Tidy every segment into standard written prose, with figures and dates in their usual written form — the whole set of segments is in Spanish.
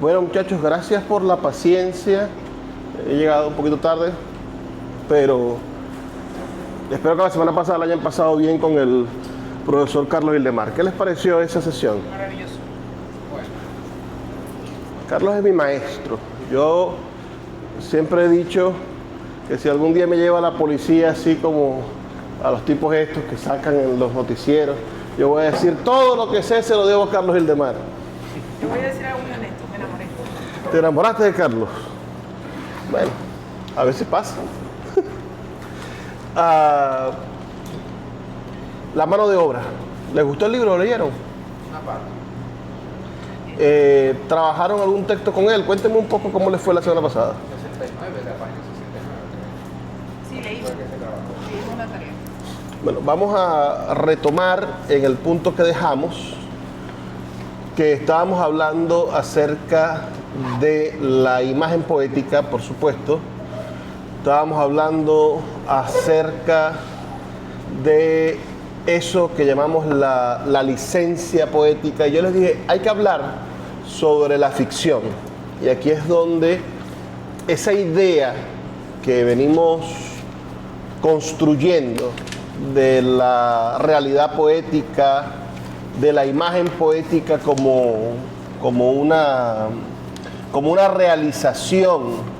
Bueno, muchachos, gracias por la paciencia. He llegado un poquito tarde, pero espero que la semana pasada la hayan pasado bien con el profesor Carlos Wildemar. ¿Qué les pareció esa sesión? Maravilloso. Bueno, Carlos es mi maestro. Yo siempre he dicho que si algún día me lleva la policía así como a los tipos estos que sacan en los noticieros, yo voy a decir todo lo que sé se lo debo a Carlos Wildemar. te voy a decir algo muy honesto, me enamoré. ¿Te enamoraste de Carlos? Bueno, a veces pasa. Ah, la mano de obra. ¿Les gustó el libro? ¿Lo leyeron? Una parte. ¿Trabajaron algún texto con él? Cuéntenme un poco cómo les fue la semana pasada. 69, la página 69. Sí, leímos. Fue que se trabajó. Leímos la tarea. Bueno, vamos a retomar en el punto que dejamos, que estábamos hablando acerca de la imagen poética, por supuesto. Estábamos hablando acerca de eso que llamamos la licencia poética. Yo les dije, hay que hablar sobre la ficción. Y aquí es donde esa idea que venimos construyendo de la realidad poética, de la imagen poética como una realización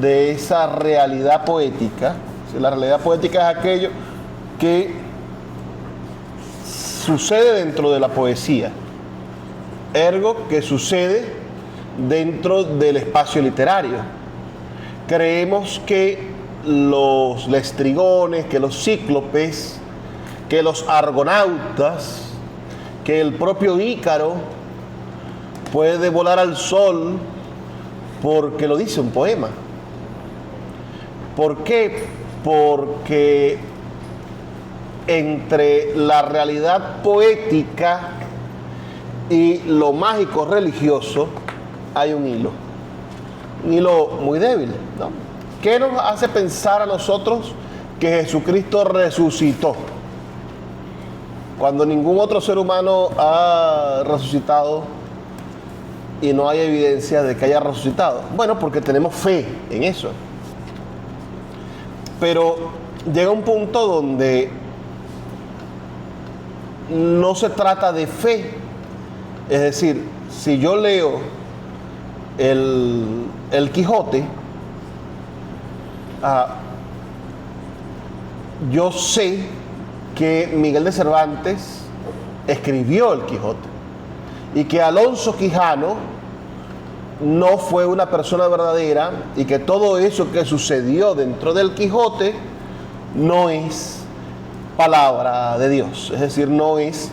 de esa realidad poética. La realidad poética es aquello que sucede dentro de la poesía, ergo que sucede dentro del espacio literario. Creemos que los lestrigones, que los cíclopes, que los argonautas, que el propio Ícaro puede volar al sol porque lo dice un poema. ¿Por qué? Porque entre la realidad poética y lo mágico religioso hay un hilo muy débil, ¿no? ¿Qué nos hace pensar a nosotros que Jesucristo resucitó cuando ningún otro ser humano ha resucitado y no hay evidencia de que haya resucitado? Bueno, porque tenemos fe en eso. Pero llega un punto donde no se trata de fe. Es decir, si yo leo el Quijote, yo sé que Miguel de Cervantes escribió el Quijote y que Alonso Quijano no fue una persona verdadera y que todo eso que sucedió dentro del Quijote no es palabra de Dios, es decir, no es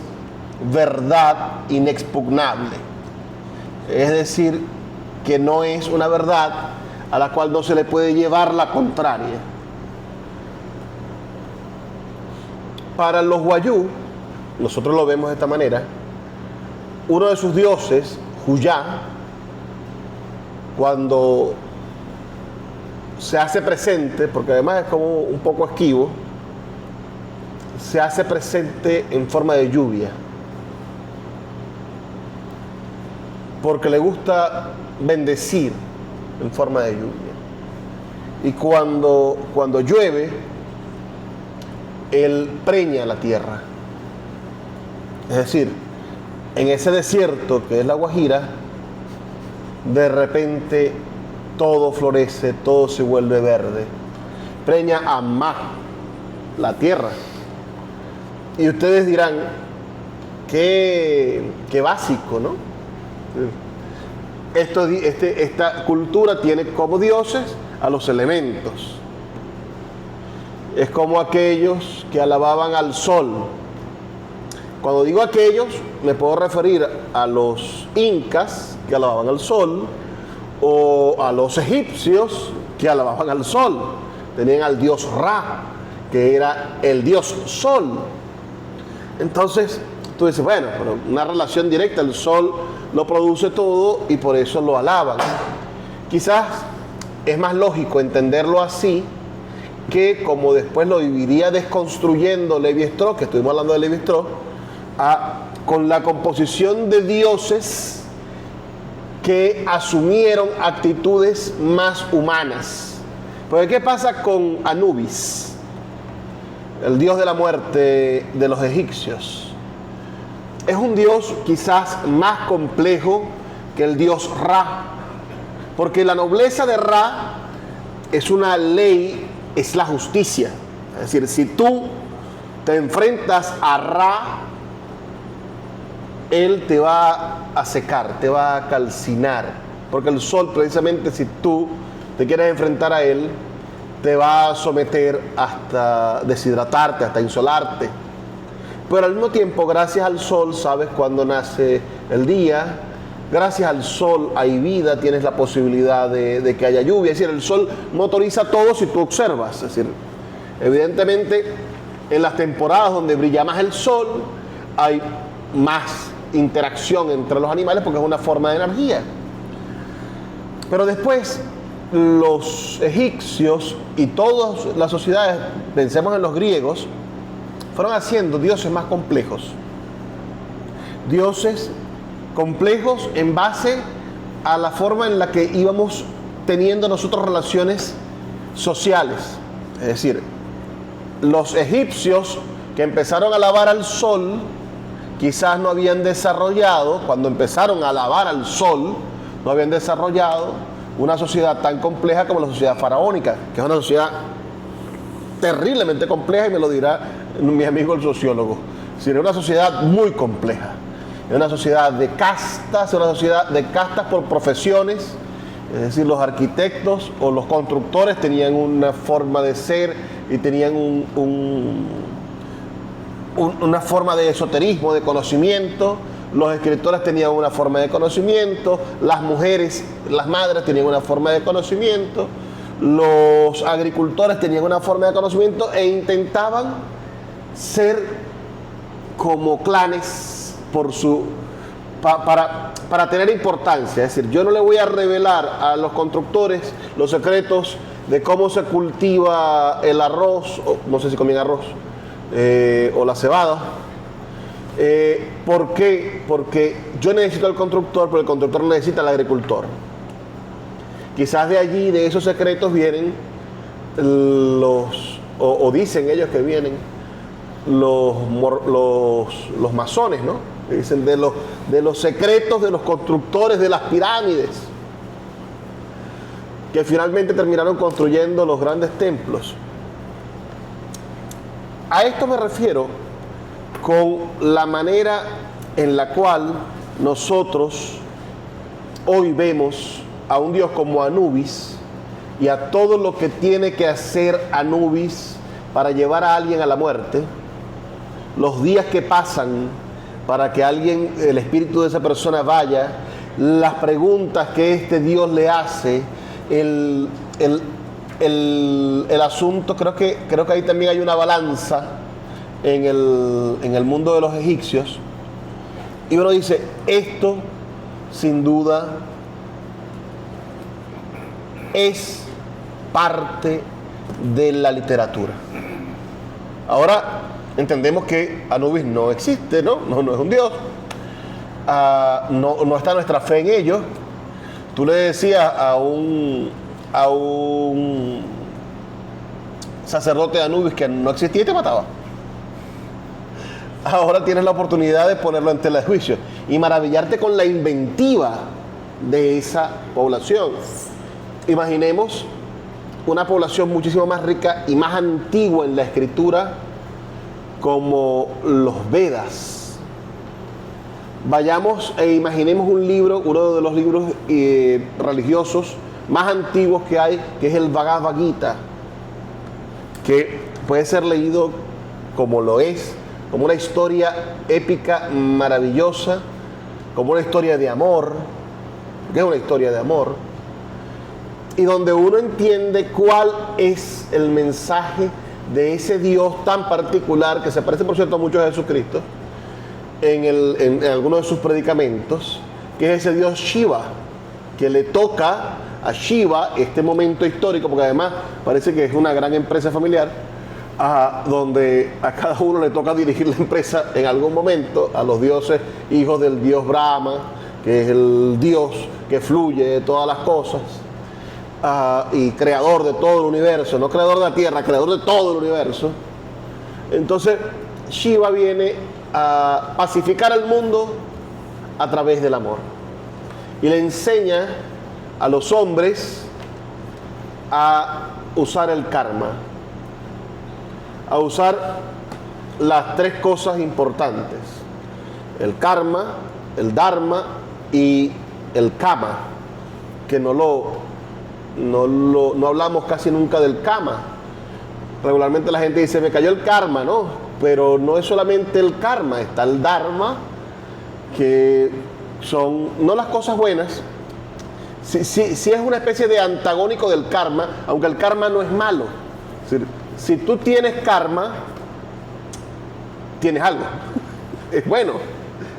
verdad inexpugnable, es decir, que no es una verdad a la cual no se le puede llevar la contraria. Para los wayuu, nosotros lo vemos de esta manera, uno de sus dioses, Juyá, cuando se hace presente, porque además es como un poco esquivo, se hace presente en forma de lluvia, porque le gusta bendecir en forma de lluvia. Y cuando llueve, él preña la tierra. Es decir, en ese desierto que es la Guajira, de repente todo florece, todo se vuelve verde. Preña a más la tierra. Y ustedes dirán, qué básico, ¿no? Esta cultura tiene como dioses a los elementos. Es como aquellos que alababan al sol. Cuando digo aquellos, me puedo referir a los incas que alababan al sol o a los egipcios que alababan al sol. Tenían al dios Ra, que era el dios sol. Entonces, tú dices, bueno, pero una relación directa, el sol lo produce todo y por eso lo alaban. Quizás es más lógico entenderlo así que como después lo iría desconstruyendo Levi-Strauss, que estuvimos hablando de Levi-Strauss, con la composición de dioses que asumieron actitudes más humanas. Porque ¿qué pasa con Anubis, el dios de la muerte de los egipcios? Es un dios quizás más complejo que el dios Ra, porque la nobleza de Ra es una ley, es la justicia. Es decir, si tú te enfrentas a Ra, él te va a secar, te va a calcinar, porque el sol, precisamente, si tú te quieres enfrentar a él, te va a someter hasta deshidratarte, hasta insolarte. Pero al mismo tiempo, gracias al sol, sabes cuándo nace el día. Gracias al sol hay vida, tienes la posibilidad de que haya lluvia. Es decir, el sol motoriza todo si tú observas. Es decir, evidentemente, en las temporadas donde brilla más el sol, hay más interacción entre los animales porque es una forma de energía. Pero después, los egipcios y todas las sociedades, pensemos en los griegos, fueron haciendo dioses más complejos. Dioses complejos en base a la forma en la que íbamos teniendo nosotros relaciones sociales. Es decir, los egipcios que empezaron a alabar al sol, quizás no habían desarrollado, cuando empezaron a alabar al sol, no habían desarrollado una sociedad tan compleja como la sociedad faraónica, que es una sociedad terriblemente compleja, y me lo dirá mi amigo el sociólogo. Es decir, es una sociedad muy compleja. Es una sociedad de castas, es una sociedad de castas por profesiones. Es decir, los arquitectos o los constructores tenían una forma de ser y tenían una forma de esoterismo, de conocimiento. Los escritores tenían una forma de conocimiento, las mujeres, las madres tenían una forma de conocimiento, los agricultores tenían una forma de conocimiento e intentaban ser como clanes para tener importancia. Es decir, yo no le voy a revelar a los constructores los secretos de cómo se cultiva el arroz, o no sé si comían arroz, o la cebada. ¿Por qué? Porque yo necesito al constructor, pero el constructor necesita al agricultor. Quizás de allí, de esos secretos, vienen o dicen ellos que vienen los masones, ¿no? Dicen de los secretos de los constructores de las pirámides, que finalmente terminaron construyendo los grandes templos. A esto me refiero con la manera en la cual nosotros hoy vemos a un dios como Anubis y a todo lo que tiene que hacer Anubis para llevar a alguien a la muerte, los días que pasan para que alguien, el espíritu de esa persona vaya, las preguntas que este dios le hace, el asunto, creo que ahí también hay una balanza en el mundo de los egipcios, y uno dice, esto sin duda es parte de la literatura. Ahora entendemos que Anubis no existe, ¿no? No es un dios. No está nuestra fe en ello. Tú le decías a un sacerdote de Anubis que no existía y te mataba. Ahora tienes la oportunidad de ponerlo en tela de juicio y maravillarte con la inventiva de esa población. Imaginemos una población muchísimo más rica y más antigua en la escritura, como los Vedas. Vayamos e imaginemos un libro, uno de los libros religiosos más antiguos que hay, que es el Bhagavad Gita, que puede ser leído como lo es, como una historia épica maravillosa, como una historia de amor, que es una historia de amor, y donde uno entiende cuál es el mensaje de ese Dios tan particular, que se parece, por cierto, mucho a Jesucristo, en algunos de sus predicamentos, que es ese Dios Shiva, que le toca a Shiva este momento histórico, porque además parece que es una gran empresa familiar, donde a cada uno le toca dirigir la empresa en algún momento, a los dioses hijos del dios Brahma, que es el Dios que fluye de todas las cosas, y creador de todo el universo, no creador de la tierra, creador de todo el universo. Entonces Shiva viene a pacificar el mundo a través del amor y le enseña a los hombres a usar el karma, a usar las tres cosas importantes: el karma, el dharma y el kama, que no hablamos casi nunca del kama. Regularmente la gente dice, me cayó el karma, ¿no? Pero no es solamente el karma, está el dharma, que son no las cosas buenas. Sí es una especie de antagónico del karma, aunque el karma no es malo. Es decir, si tú tienes karma, tienes algo. Es bueno.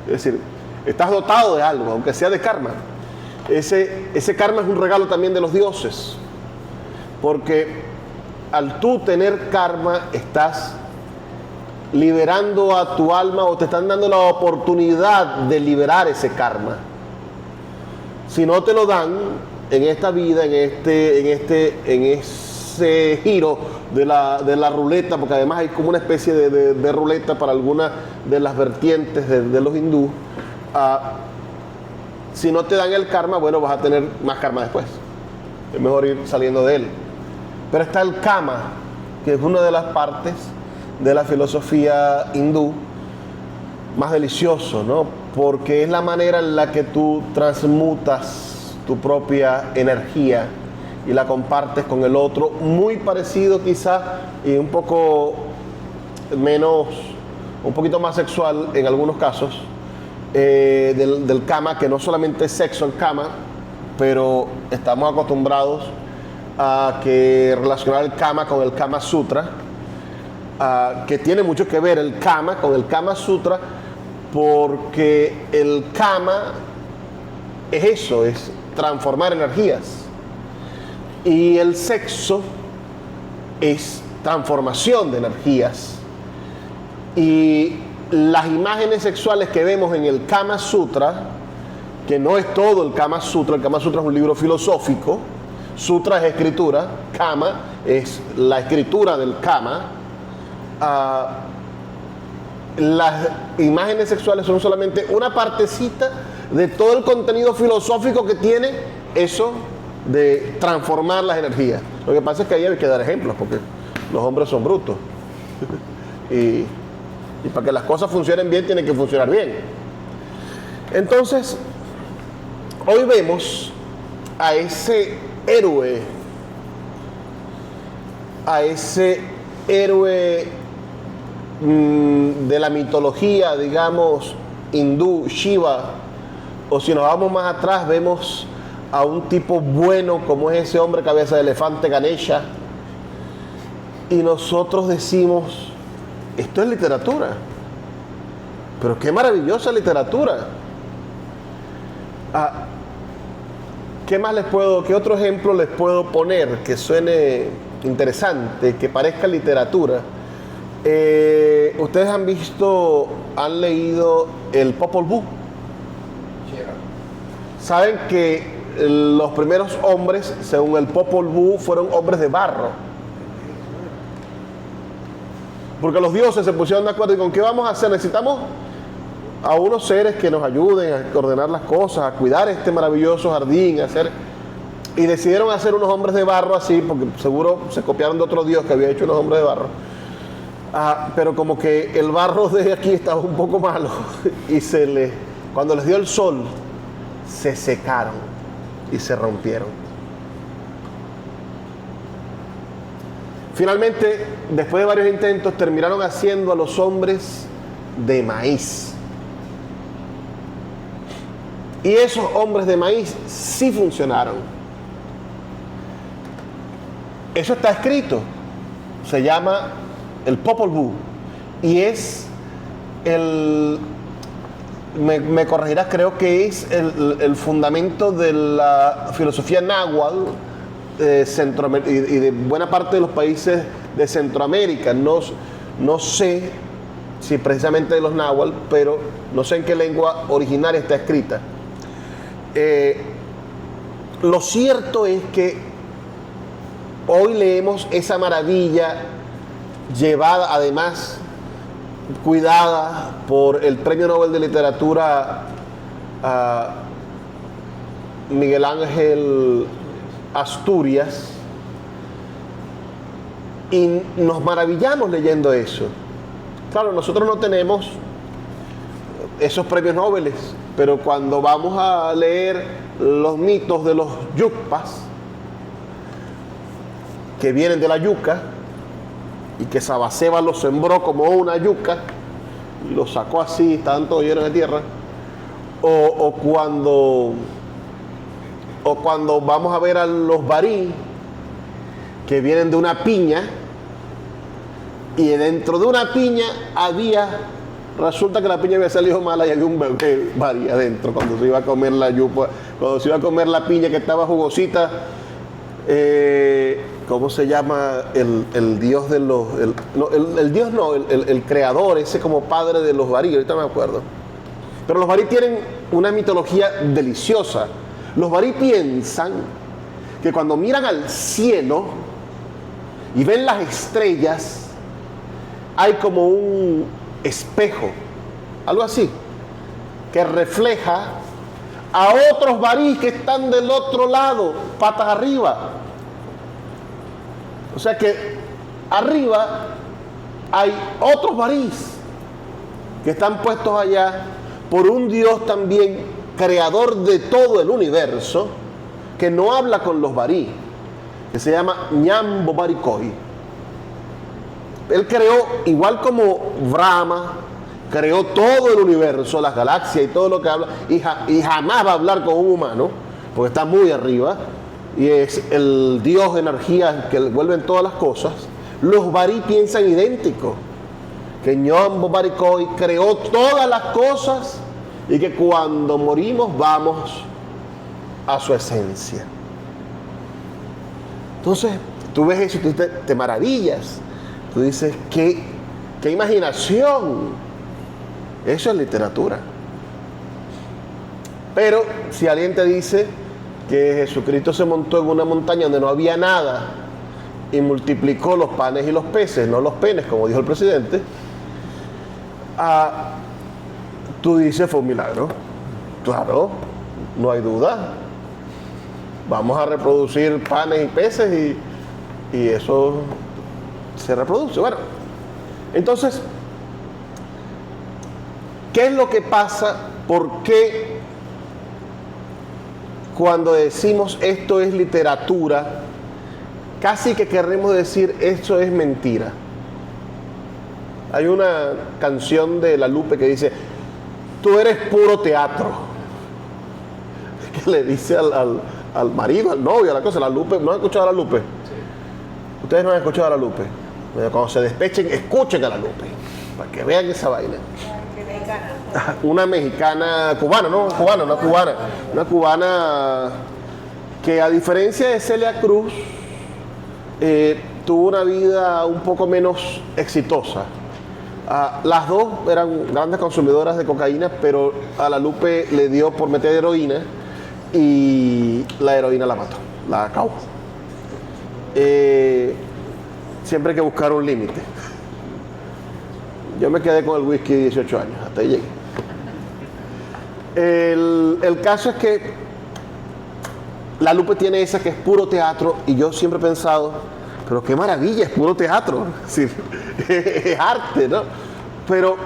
Es decir, estás dotado de algo, aunque sea de karma. Ese karma es un regalo también de los dioses. Porque al tú tener karma, estás liberando a tu alma, o te están dando la oportunidad de liberar ese karma. Si no te lo dan en esta vida, en ese giro de la ruleta, porque además hay como una especie de ruleta para algunas de las vertientes de los hindúes, si no te dan el karma, bueno, vas a tener más karma después. Es mejor ir saliendo de él. Pero está el kama, que es una de las partes de la filosofía hindú más delicioso, ¿no? Porque es la manera en la que tú transmutas tu propia energía y la compartes con el otro, muy parecido quizás y un poco menos, un poquito más sexual en algunos casos, del kama, que no solamente es sexo el kama, pero estamos acostumbrados a relacionar el kama con el Kama Sutra, que tiene mucho que ver el kama con el Kama Sutra, porque el kama es eso, es transformar energías, y el sexo es transformación de energías. Y las imágenes sexuales que vemos en el Kama Sutra, que no es todo el Kama Sutra es un libro filosófico. Sutra es escritura, Kama es la escritura del Kama. Las imágenes sexuales son solamente una partecita de todo el contenido filosófico que tiene eso de transformar las energías. Lo que pasa es que ahí hay que dar ejemplos, porque los hombres son brutos. y para que las cosas funcionen bien, tienen que funcionar bien. Entonces, hoy vemos a ese héroe de la mitología, digamos, hindú, Shiva, o si nos vamos más atrás, vemos a un tipo bueno como es ese hombre cabeza de elefante, Ganesha, y nosotros decimos, esto es literatura, pero qué maravillosa literatura. ¿Qué otro ejemplo les puedo poner que suene interesante, que parezca literatura? Ustedes han leído el Popol Vuh. Saben que los primeros hombres, según el Popol Vuh, fueron hombres de barro. Porque los dioses se pusieron de acuerdo y con qué vamos a hacer, necesitamos a unos seres que nos ayuden a ordenar las cosas, a cuidar este maravilloso jardín, y decidieron hacer unos hombres de barro así, porque seguro se copiaron de otro dios que había hecho unos hombres de barro. Pero como que el barro de aquí estaba un poco malo y cuando les dio el sol, se secaron y se rompieron. Finalmente, después de varios intentos, terminaron haciendo a los hombres de maíz. Y esos hombres de maíz sí funcionaron. Eso está escrito. Se llama el Popol Vuh. Y es me corregirás, creo que es el fundamento de la filosofía náhuatl y de buena parte de los países de Centroamérica. No sé si precisamente de los náhuatl, pero no sé en qué lengua originaria está escrita. Lo cierto es que hoy leemos esa maravilla llevada, además, cuidada por el Premio Nobel de Literatura Miguel Ángel Asturias, y nos maravillamos leyendo eso. Claro, nosotros no tenemos esos premios Nobel, pero cuando vamos a leer los mitos de los yukpas, que vienen de la yuca, y que Sabaseba los sembró como una yuca, y los sacó así, estaban todos llenos de tierra, o cuando vamos a ver a los barí, que vienen de una piña, y dentro de una piña resulta que la piña había salido mala y había un bebé barí adentro cuando se iba a comer la yuca, cuando se iba a comer la piña que estaba jugosita. ¿Cómo se llama el dios de los... el creador, ese como padre de los barí, ahorita no me acuerdo. Pero los barí tienen una mitología deliciosa. Los barí piensan que cuando miran al cielo y ven las estrellas, hay como un espejo, algo así, que refleja a otros barí que están del otro lado, patas arriba. O sea que arriba hay otros barís que están puestos allá por un Dios también creador de todo el universo, que no habla con los barí, que se llama Ñambo Barikoi. Él creó, igual como Brahma, creó todo el universo, las galaxias y todo lo que habla, y jamás va a hablar con un humano, porque está muy arriba, y es el Dios de energía que vuelven todas las cosas. Los barí piensan idéntico, que Ñambo Barikoi creó todas las cosas y que cuando morimos vamos a su esencia. Entonces, tú ves eso y tú te maravillas. Tú dices, ¿qué imaginación? Eso es literatura. Pero si alguien te dice que Jesucristo se montó en una montaña donde no había nada y multiplicó los panes y los peces, no los penes, como dijo el presidente, tú dices, fue un milagro. Claro, no hay duda. Vamos a reproducir panes y peces y eso se reproduce. Bueno, entonces, ¿qué es lo que pasa? ¿Por qué cuando decimos esto es literatura, casi que queremos decir esto es mentira? Hay una canción de La Lupe que dice, tú eres puro teatro. Que le dice al marido, al novio, a la cosa, La Lupe. ¿No han escuchado a La Lupe? Sí. Ustedes no han escuchado a La Lupe. Cuando se despechen, escuchen a La Lupe, para que vean esa vaina. Una mexicana, cubana, no cubana, una cubana que, a diferencia de Celia Cruz, tuvo una vida un poco menos exitosa. Las dos eran grandes consumidoras de cocaína, pero a La Lupe le dio por meter heroína y la heroína la mató, la acabó. Siempre hay que buscar un límite. Yo me quedé con el whisky 18 años, hasta ahí llegué. El caso es que La Lupe tiene esa que es puro teatro, y yo siempre he pensado, pero qué maravilla, es puro teatro, es decir, es arte, ¿no? Pero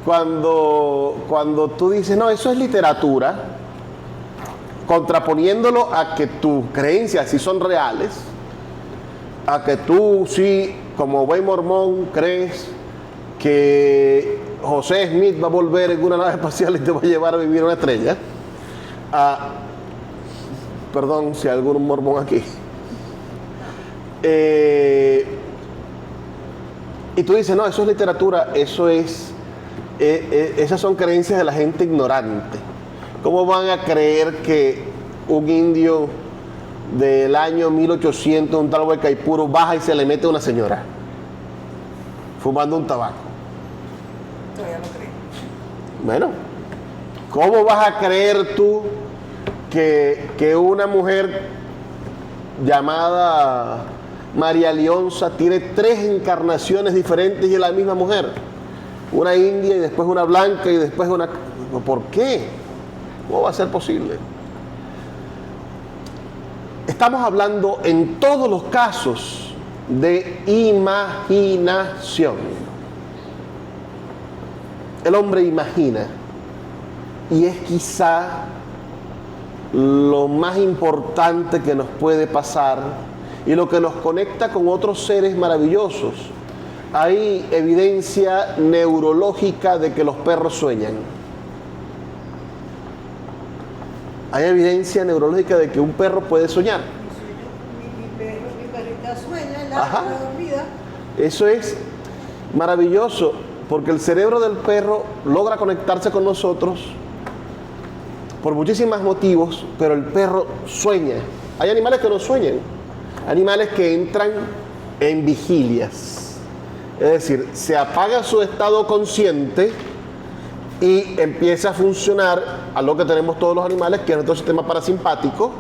cuando tú dices, no, eso es literatura, contraponiéndolo a que tus creencias sí son reales, a que tú sí, como buen mormón, crees que José Smith va a volver en una nave espacial y te va a llevar a vivir a una estrella. Perdón si hay algún mormón aquí. Y tú dices, no, eso es literatura, eso es... esas son creencias de la gente ignorante. ¿Cómo van a creer que un indio del año 1800, un tal Huaycaipuro, baja y se le mete a una señora fumando un tabaco? Todavía no creo. Bueno, ¿cómo vas a creer tú que una mujer llamada María Leonza tiene 3 encarnaciones diferentes y es la misma mujer. Una india y después una blanca y después una... ¿Por qué? ¿Cómo va a ser posible? Estamos hablando en todos los casos de imaginación. El hombre imagina y es quizá lo más importante que nos puede pasar y lo que nos conecta con otros seres maravillosos. Hay evidencia neurológica de que los perros sueñan. Hay evidencia neurológica de que un perro puede soñar. Mi perrita sueña, Ajá. la dormida. Eso es maravilloso, porque el cerebro del perro logra conectarse con nosotros por muchísimos motivos, pero el perro sueña. Hay animales que no sueñan, animales que entran en vigilias. Es decir, se apaga su estado consciente y empieza a funcionar a lo que tenemos todos los animales, que es nuestro sistema parasimpático,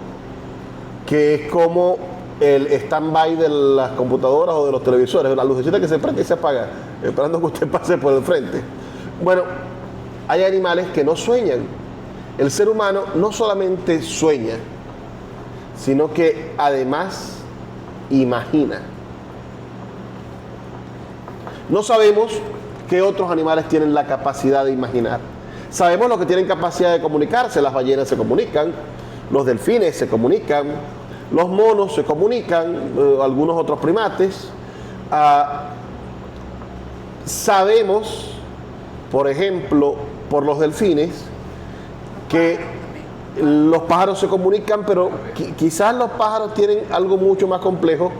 que es como el stand-by de las computadoras o de los televisores, la lucecita que se prende y se apaga, esperando que usted pase por el frente. Bueno, hay animales que no sueñan. El ser humano no solamente sueña, sino que además imagina. No sabemos qué otros animales tienen la capacidad de imaginar. Sabemos los que tienen capacidad de comunicarse. Las ballenas se comunican, los delfines se comunican, los monos se comunican, algunos otros primates. Sabemos, por ejemplo, por los delfines, que los pájaros se comunican, pero quizás los pájaros tienen algo mucho más complejo,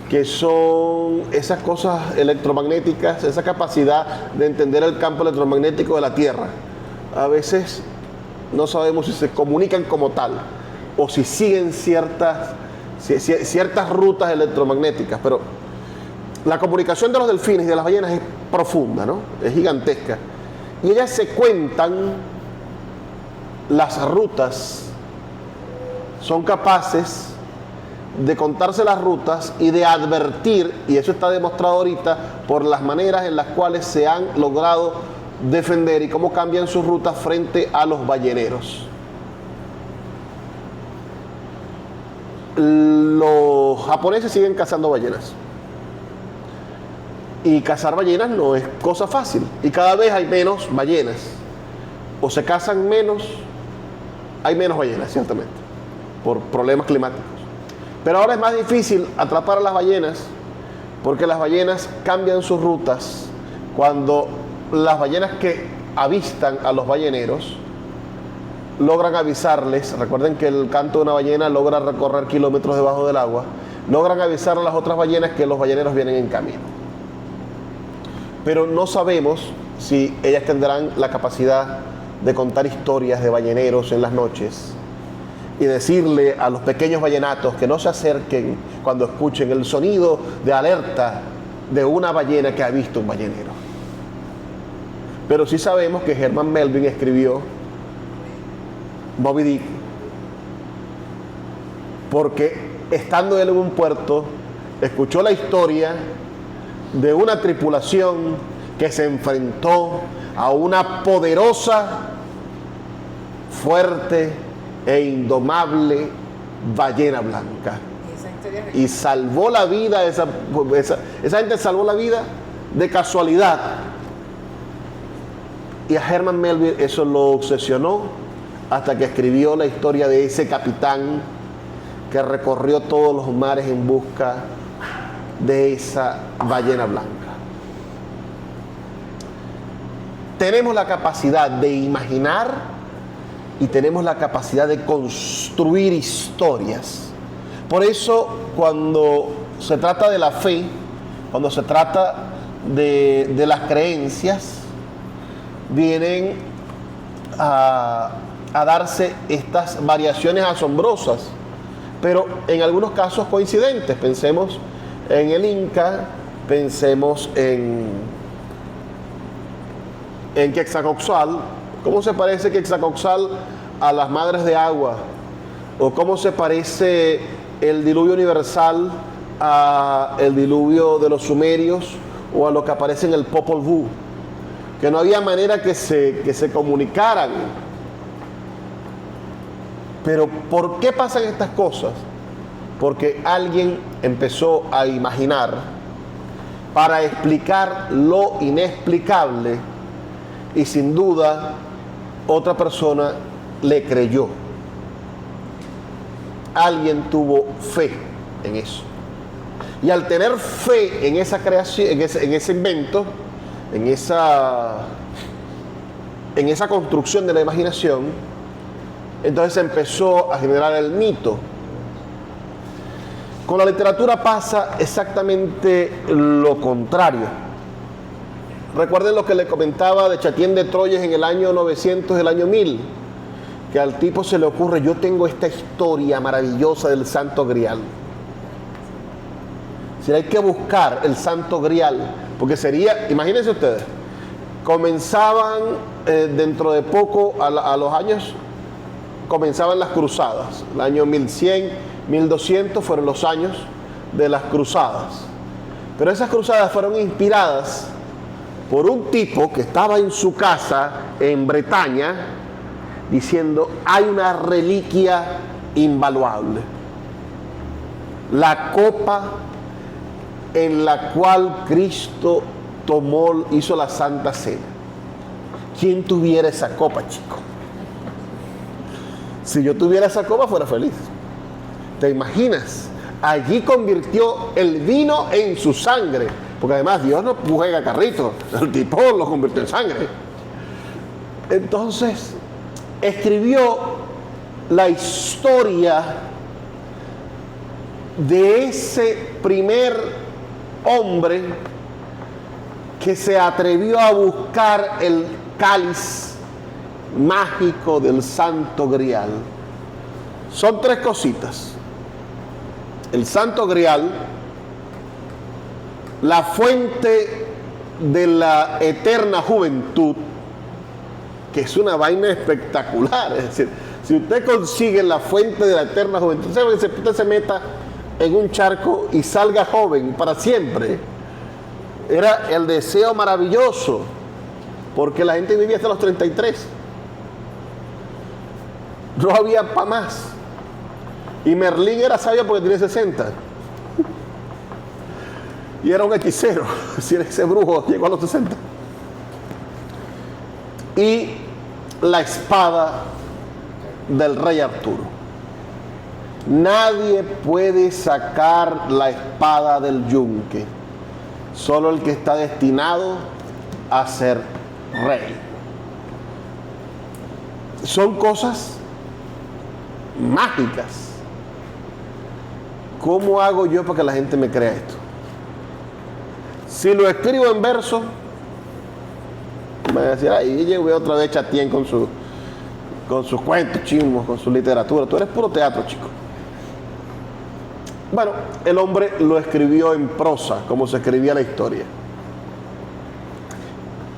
que son esas cosas electromagnéticas, esa capacidad de entender el campo electromagnético de la Tierra. A veces no sabemos si se comunican como tal o si siguen ciertas rutas electromagnéticas, pero la comunicación de los delfines y de las ballenas es profunda, ¿no? Es gigantesca. Y ellas se cuentan las rutas, son capaces de contarse las rutas y de advertir, y eso está demostrado ahorita por las maneras en las cuales se han logrado defender y cómo cambian sus rutas frente a los balleneros. Los japoneses siguen cazando ballenas. Y cazar ballenas no es cosa fácil. Y cada vez hay menos ballenas. O se cazan menos, hay menos ballenas, ciertamente, por problemas climáticos. Pero ahora es más difícil atrapar a las ballenas porque las ballenas cambian sus rutas cuando las ballenas que avistan a los balleneros logran avisarles. Recuerden que el canto de una ballena logra recorrer kilómetros debajo del agua. Logran avisar a las otras ballenas que los balleneros vienen en camino. Pero no sabemos si ellas tendrán la capacidad de contar historias de balleneros en las noches y decirle a los pequeños ballenatos que no se acerquen cuando escuchen el sonido de alerta de una ballena que ha visto un ballenero. Pero sí sabemos que Herman Melville escribió Moby Dick porque estando él en un puerto escuchó la historia de una tripulación que se enfrentó a una poderosa, fuerte e indomable ballena blanca. Y salvó la vida, esa gente salvó la vida de casualidad. Y a Herman Melville eso lo obsesionó hasta que escribió la historia de ese capitán que recorrió todos los mares en busca de esa ballena blanca. Tenemos la capacidad de imaginar y tenemos la capacidad de construir historias. Por eso, cuando se trata de la fe, cuando se trata de las creencias, vienen a darse estas variaciones asombrosas, pero en algunos casos coincidentes. Pensemos en el Inca, pensemos en Quetzalcóatl. ¿Cómo se parece Quetzalcóatl a las madres de agua ¿O cómo se parece el diluvio universal a el diluvio de los sumerios o a lo que aparece en el Popol Vuh? Que no había manera que se comunicaran. Pero ¿por qué pasan estas cosas? Porque alguien empezó a imaginar para explicar lo inexplicable y sin duda otra persona le creyó. Alguien tuvo fe en eso. Y al tener fe en esa creación, en ese invento, en esa construcción de la imaginación, entonces empezó a generar el mito. Con la literatura pasa exactamente lo contrario. Recuerden lo que le comentaba de Chatien de Troyes en el año 900, el año 1000, que al tipo se le ocurre: yo tengo esta historia maravillosa del Santo Grial. Si hay que buscar el Santo Grial, porque sería, imagínense ustedes, comenzaban dentro de poco, a los años, comenzaban las cruzadas. El año 1100, 1200 fueron los años de las cruzadas. Pero esas cruzadas fueron inspiradas por un tipo que estaba en su casa en Bretaña diciendo: hay una reliquia invaluable, la copa en la cual Cristo hizo la Santa Cena. ¿Quién tuviera esa copa, chico? Si yo tuviera esa copa fuera feliz. ¿Te imaginas? Allí convirtió el vino en su sangre, porque además Dios no juega carrito, el tipo lo convirtió en sangre. Entonces escribió la historia de ese primer hombre que se atrevió a buscar el cáliz mágico del Santo Grial. Son tres cositas: el Santo Grial, la fuente de la eterna juventud, que es una vaina espectacular. Es decir, si usted consigue la fuente de la eterna juventud, usted se meta en un charco y salga joven para siempre. Era el deseo maravilloso, porque la gente vivía hasta los 33. No había para más. Y Merlín era sabio porque tenía 60. Y era un hechicero. Si ese brujo llegó a los 60. Y la espada del rey Arturo. Nadie puede sacar la espada del yunque, solo el que está destinado a ser rey. Son cosas mágicas. ¿Cómo hago yo para que la gente me crea esto? Si lo escribo en verso, me van a decir: ahí llegó otra vez Chatien con sus cuentos chimos, con su literatura. Tú eres puro teatro, chico. Bueno, el hombre lo escribió en prosa, como se escribía la historia.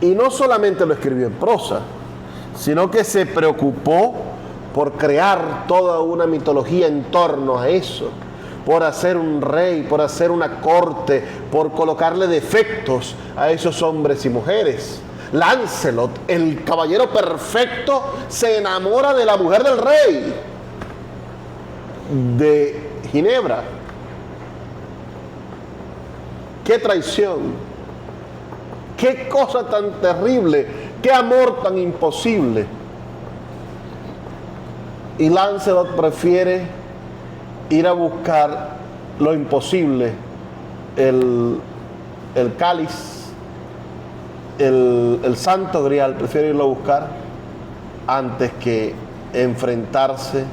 Y no solamente lo escribió en prosa, sino que se preocupó por crear toda una mitología en torno a eso, por hacer un rey, por hacer una corte, por colocarle defectos a esos hombres y mujeres. Lancelot, el caballero perfecto, se enamora de la mujer del rey de Ginebra. ¡Qué traición! ¡Qué cosa tan terrible! ¡Qué amor tan imposible! Y Lancelot prefiere ir a buscar lo imposible, el cáliz, el Santo Grial, prefiere irlo a buscar antes que enfrentarse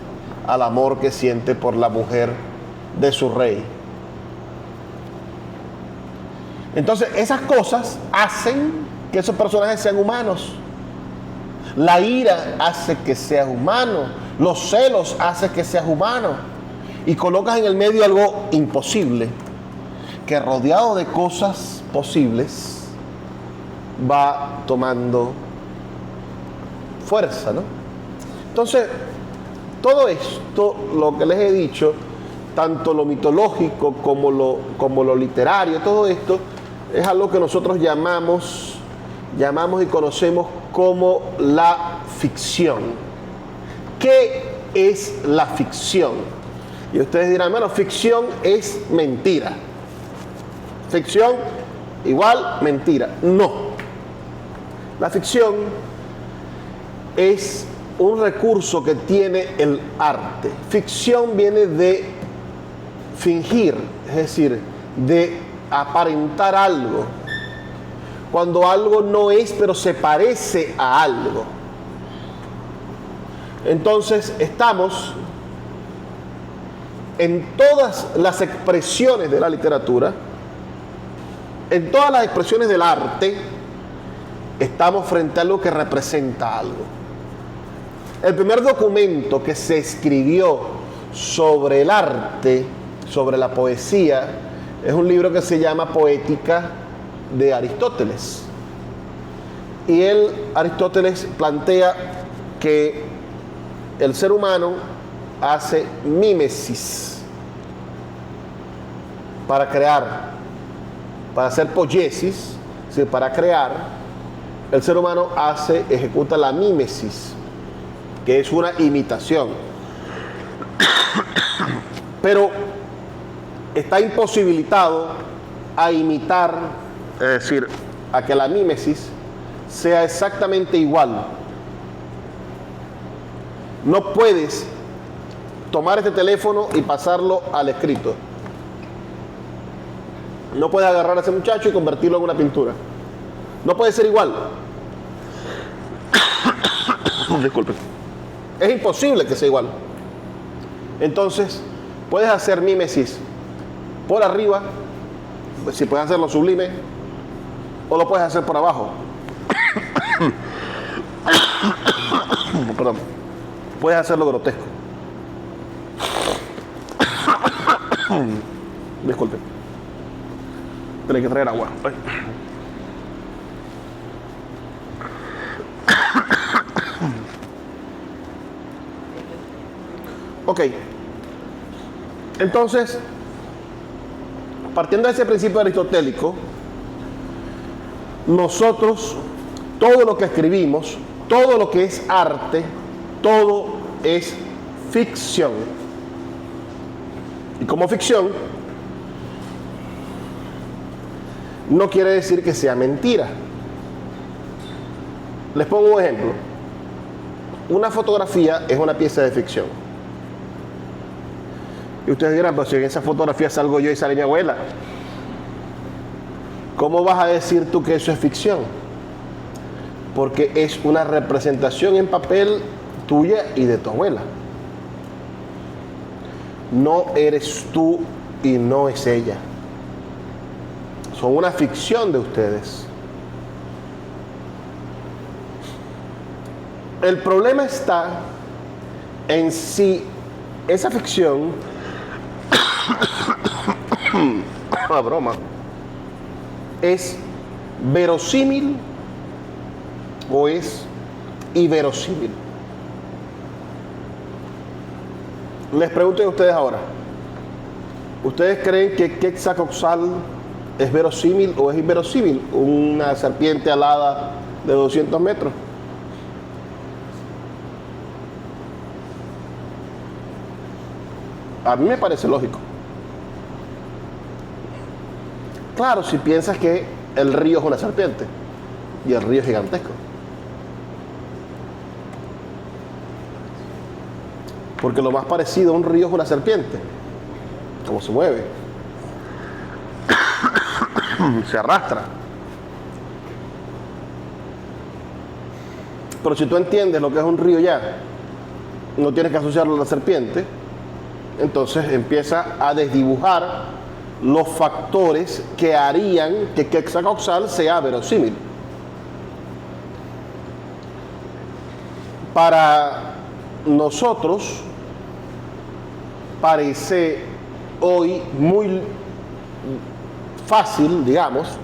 al amor que siente por la mujer de su rey. Entonces, esas cosas hacen que esos personajes sean humanos. La ira hace que seas humano. Los celos hacen que seas humano. Y colocas en el medio algo imposible, que rodeado de cosas posibles va tomando fuerza, ¿no? Entonces, Todo esto, lo que les he dicho, tanto lo mitológico como lo literario, todo esto es algo que nosotros llamamos y conocemos como la ficción. ¿Qué es la ficción? Y ustedes dirán, bueno, ficción es mentira. Ficción igual mentira. No. La ficción es un recurso que tiene el arte. Ficción viene de fingir, es decir, de aparentar algo. Cuando algo no es, pero se parece a algo. Entonces estamos en todas las expresiones de la literatura, en todas las expresiones del arte, estamos frente a algo que representa algo. El primer documento que se escribió sobre el arte, sobre la poesía, es un libro que se llama Poética de Aristóteles. Y Aristóteles plantea que el ser humano hace mímesis para crear, para hacer poiesis, es decir, para crear. El ser humano ejecuta la mímesis, que es una imitación. Pero está imposibilitado a imitar, es decir, a que la mímesis sea exactamente igual. No puedes tomar este teléfono y pasarlo al escrito. No puedes agarrar a ese muchacho y convertirlo en una pintura. No puede ser igual. Disculpe. Es imposible que sea igual. Entonces, puedes hacer mímesis por arriba, si puedes hacerlo sublime, o lo puedes hacer por abajo. Perdón. Puedes hacerlo grotesco. Disculpe. Tengo que traer agua. Ay. Ok. Entonces, partiendo de ese principio aristotélico, nosotros, todo lo que escribimos, todo lo que es arte, todo es ficción. Y como ficción, no quiere decir que sea mentira. Les pongo un ejemplo. Una fotografía es una pieza de ficción. Y ustedes dirán, pero si en esa fotografía salgo yo y sale mi abuela, ¿cómo vas a decir tú que eso es ficción? Porque es una representación en papel tuya y de tu abuela. No eres tú y no es ella. Son una ficción de ustedes. El problema está en si esa ficción, una broma, es verosímil o es inverosímil. Les pregunto a ustedes ahora, ¿ustedes creen que Quetzalcóatl es verosímil o es inverosímil? Una serpiente alada de 200 metros. A mí me parece lógico. Claro, si piensas que el río es una serpiente y el río es gigantesco. Porque lo más parecido a un río es una serpiente. Cómo se mueve. Se arrastra. Pero si tú entiendes lo que es un río ya, no tienes que asociarlo a la serpiente, entonces empieza a desdibujar los factores que harían que Quetzalcóatl sea verosímil. Para nosotros parece hoy muy fácil, digamos,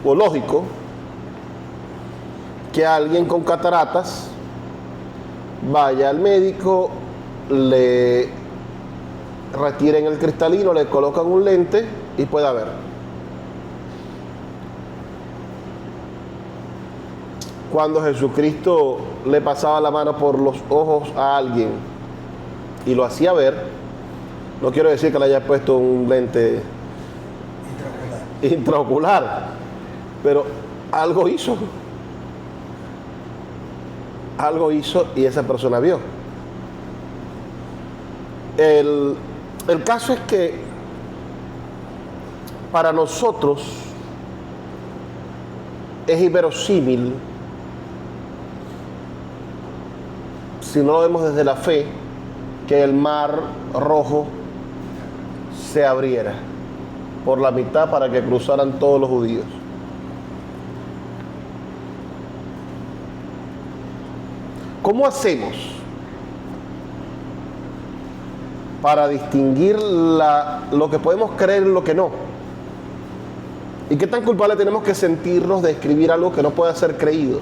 o lógico, que alguien con cataratas vaya al médico, le retiren el cristalino, le colocan un lente y pueda ver. Cuando Jesucristo le pasaba la mano por los ojos a alguien y lo hacía ver, no quiero decir que le haya puesto un lente intraocular, pero algo hizo. Algo hizo y esa persona vio. El caso es que para nosotros es inverosímil, si no lo vemos desde la fe, que el mar Rojo se abriera por la mitad para que cruzaran todos los judíos. ¿Cómo hacemos para distinguir lo que podemos creer y lo que no? ¿Y qué tan culpable tenemos que sentirnos de escribir algo que no puede ser creído?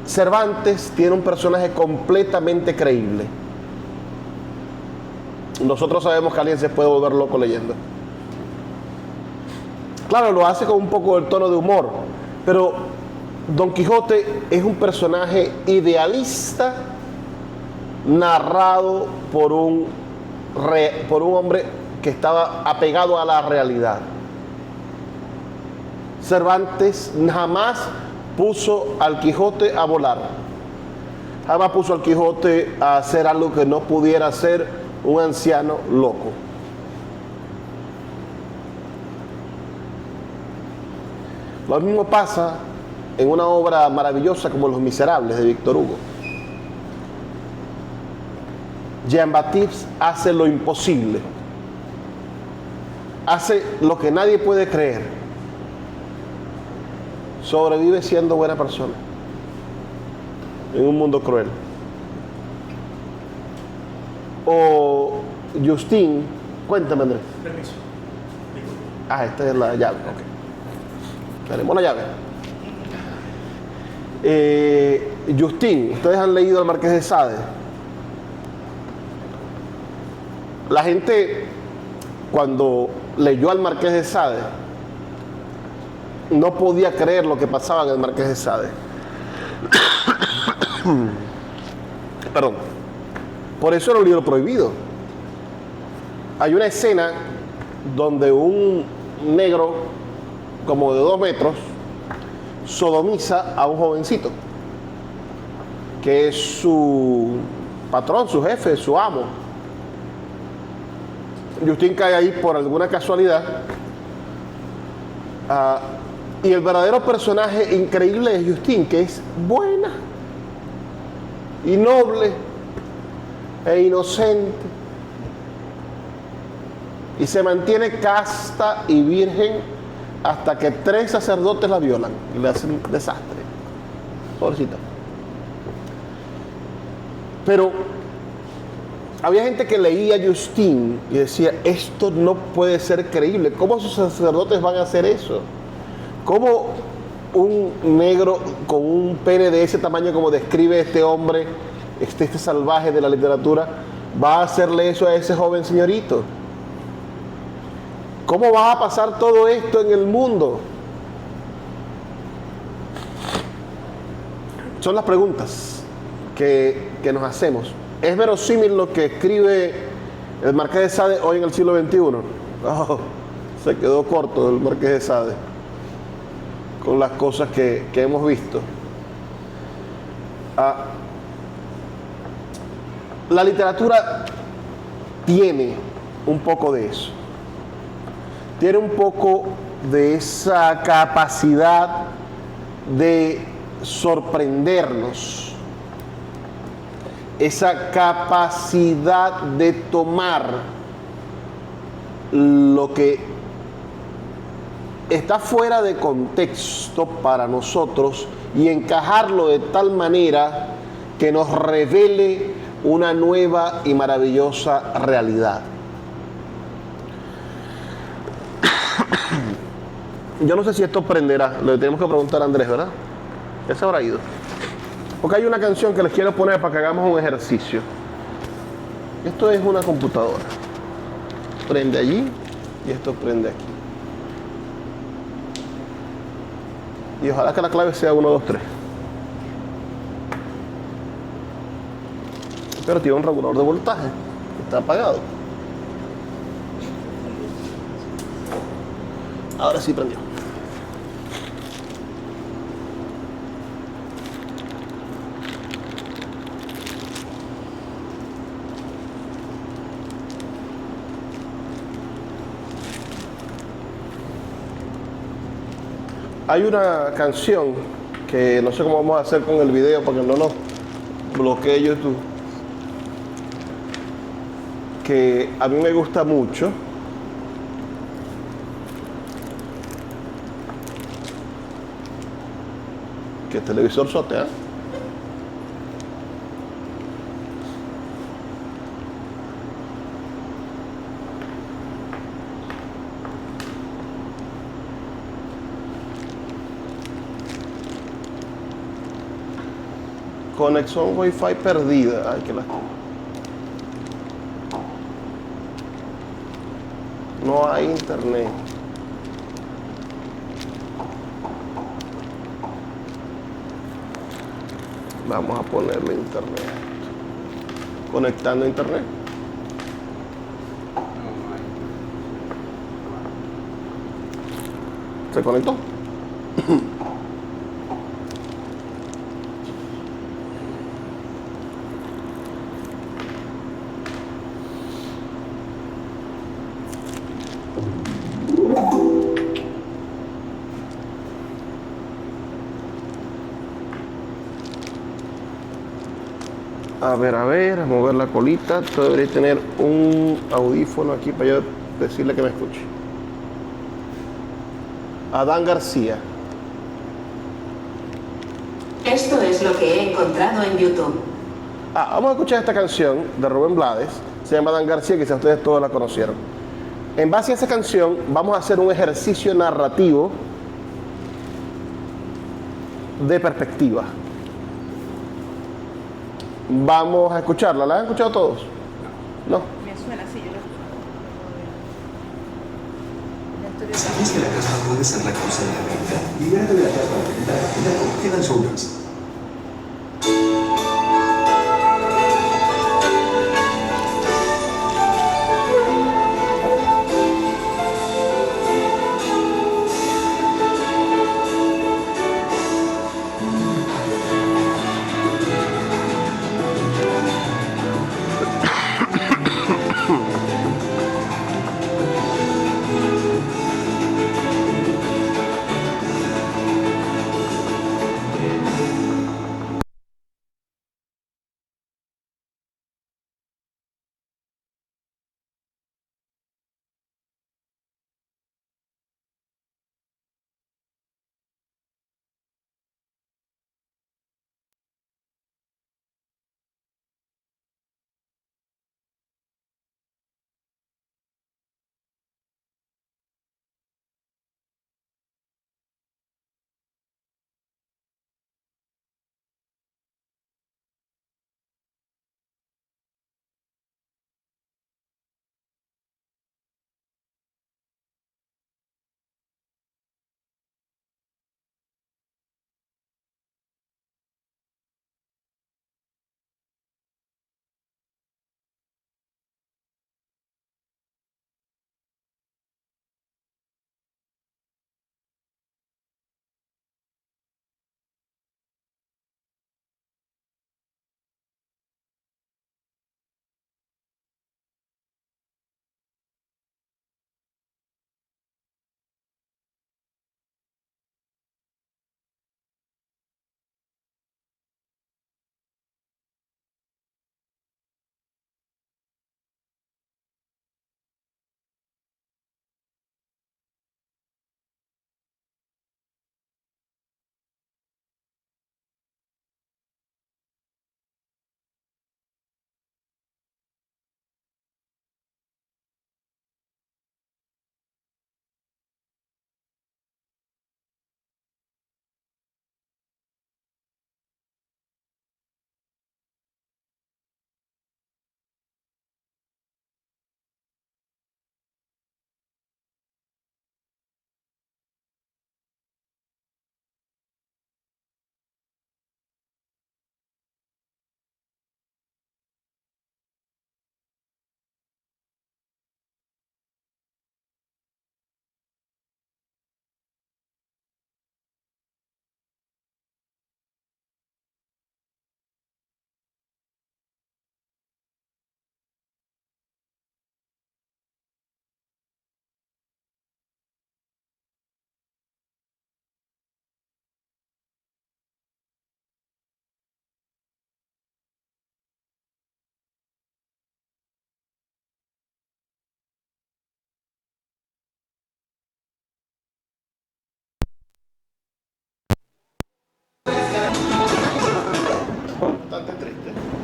Cervantes tiene un personaje completamente creíble. Nosotros sabemos que alguien se puede volver loco leyendo. Claro, lo hace con un poco del tono de humor, pero Don Quijote es un personaje idealista narrado por un hombre que estaba apegado a la realidad. Cervantes jamás puso al Quijote a volar. Jamás puso al Quijote a hacer algo que no pudiera hacer un anciano loco. Lo mismo pasa en una obra maravillosa como Los Miserables de Víctor Hugo. Jean-Baptiste hace lo imposible. Hace lo que nadie puede creer. Sobrevive siendo buena persona en un mundo cruel. O Justin, cuéntame, Andrés. Permiso. Esta es la llave. Ok. Tenemos la llave. Justin, ustedes han leído El Marqués de Sade. La gente, cuando leyó al Marqués de Sade, no podía creer lo que pasaba en el Marqués de Sade. Perdón. Por eso era un libro prohibido. Hay una escena donde un negro como de 2 metros sodomiza a un jovencito que es su patrón, su jefe, su amo. Justin cae ahí por alguna casualidad. Y el verdadero personaje increíble es Justin, que es buena y noble e inocente y se mantiene casta y virgen hasta que 3 sacerdotes la violan y le hacen un desastre. Pobrecita. Pero había gente que leía a Justin y decía, esto no puede ser creíble. ¿Cómo sus sacerdotes van a hacer eso? ¿Cómo un negro con un pene de ese tamaño como describe este hombre, este salvaje de la literatura, va a hacerle eso a ese joven señorito? ¿Cómo va a pasar todo esto en el mundo? Son las preguntas que nos hacemos. ¿Es verosímil lo que escribe el Marqués de Sade hoy en el siglo XXI? Oh, se quedó corto el Marqués de Sade con las cosas que hemos visto. La literatura tiene un poco de eso. Tiene un poco de esa capacidad de sorprendernos, esa capacidad de tomar lo que está fuera de contexto para nosotros y encajarlo de tal manera que nos revele una nueva y maravillosa realidad. Yo no sé si esto prenderá, le tenemos que preguntar a Andrés, ¿verdad? Ya se habrá ido. Porque hay una canción que les quiero poner para que hagamos un ejercicio. Esto es una computadora. Prende allí y esto prende aquí. Y ojalá que la clave sea 1, 2, 3. Pero tiene un regulador de voltaje. Está apagado. Ahora sí prendió. Hay una canción que no sé cómo vamos a hacer con el video porque no nos bloquee YouTube, que a mí me gusta mucho. Que el televisor sotea. Conexión Wi-Fi perdida. Ay, qué lástima. No hay internet. Vamos a ponerle internet. Conectando a internet. No hay. ¿Se conectó? A ver, a mover la colita. Tú deberías tener un audífono aquí para yo decirle que me escuche. Adán García. Esto es lo que he encontrado en YouTube. Vamos a escuchar esta canción de Rubén Blades. Se llama Adán García, quizás ustedes todos la conocieron. En base a esa canción vamos a hacer un ejercicio narrativo de perspectiva. Vamos a escucharla. ¿La han escuchado todos? No. Me suena así, yo lo ¿Sabías que la caspa puede ser la causa de la caída? Libérate de la caspa. Cuidado, quedan sombras.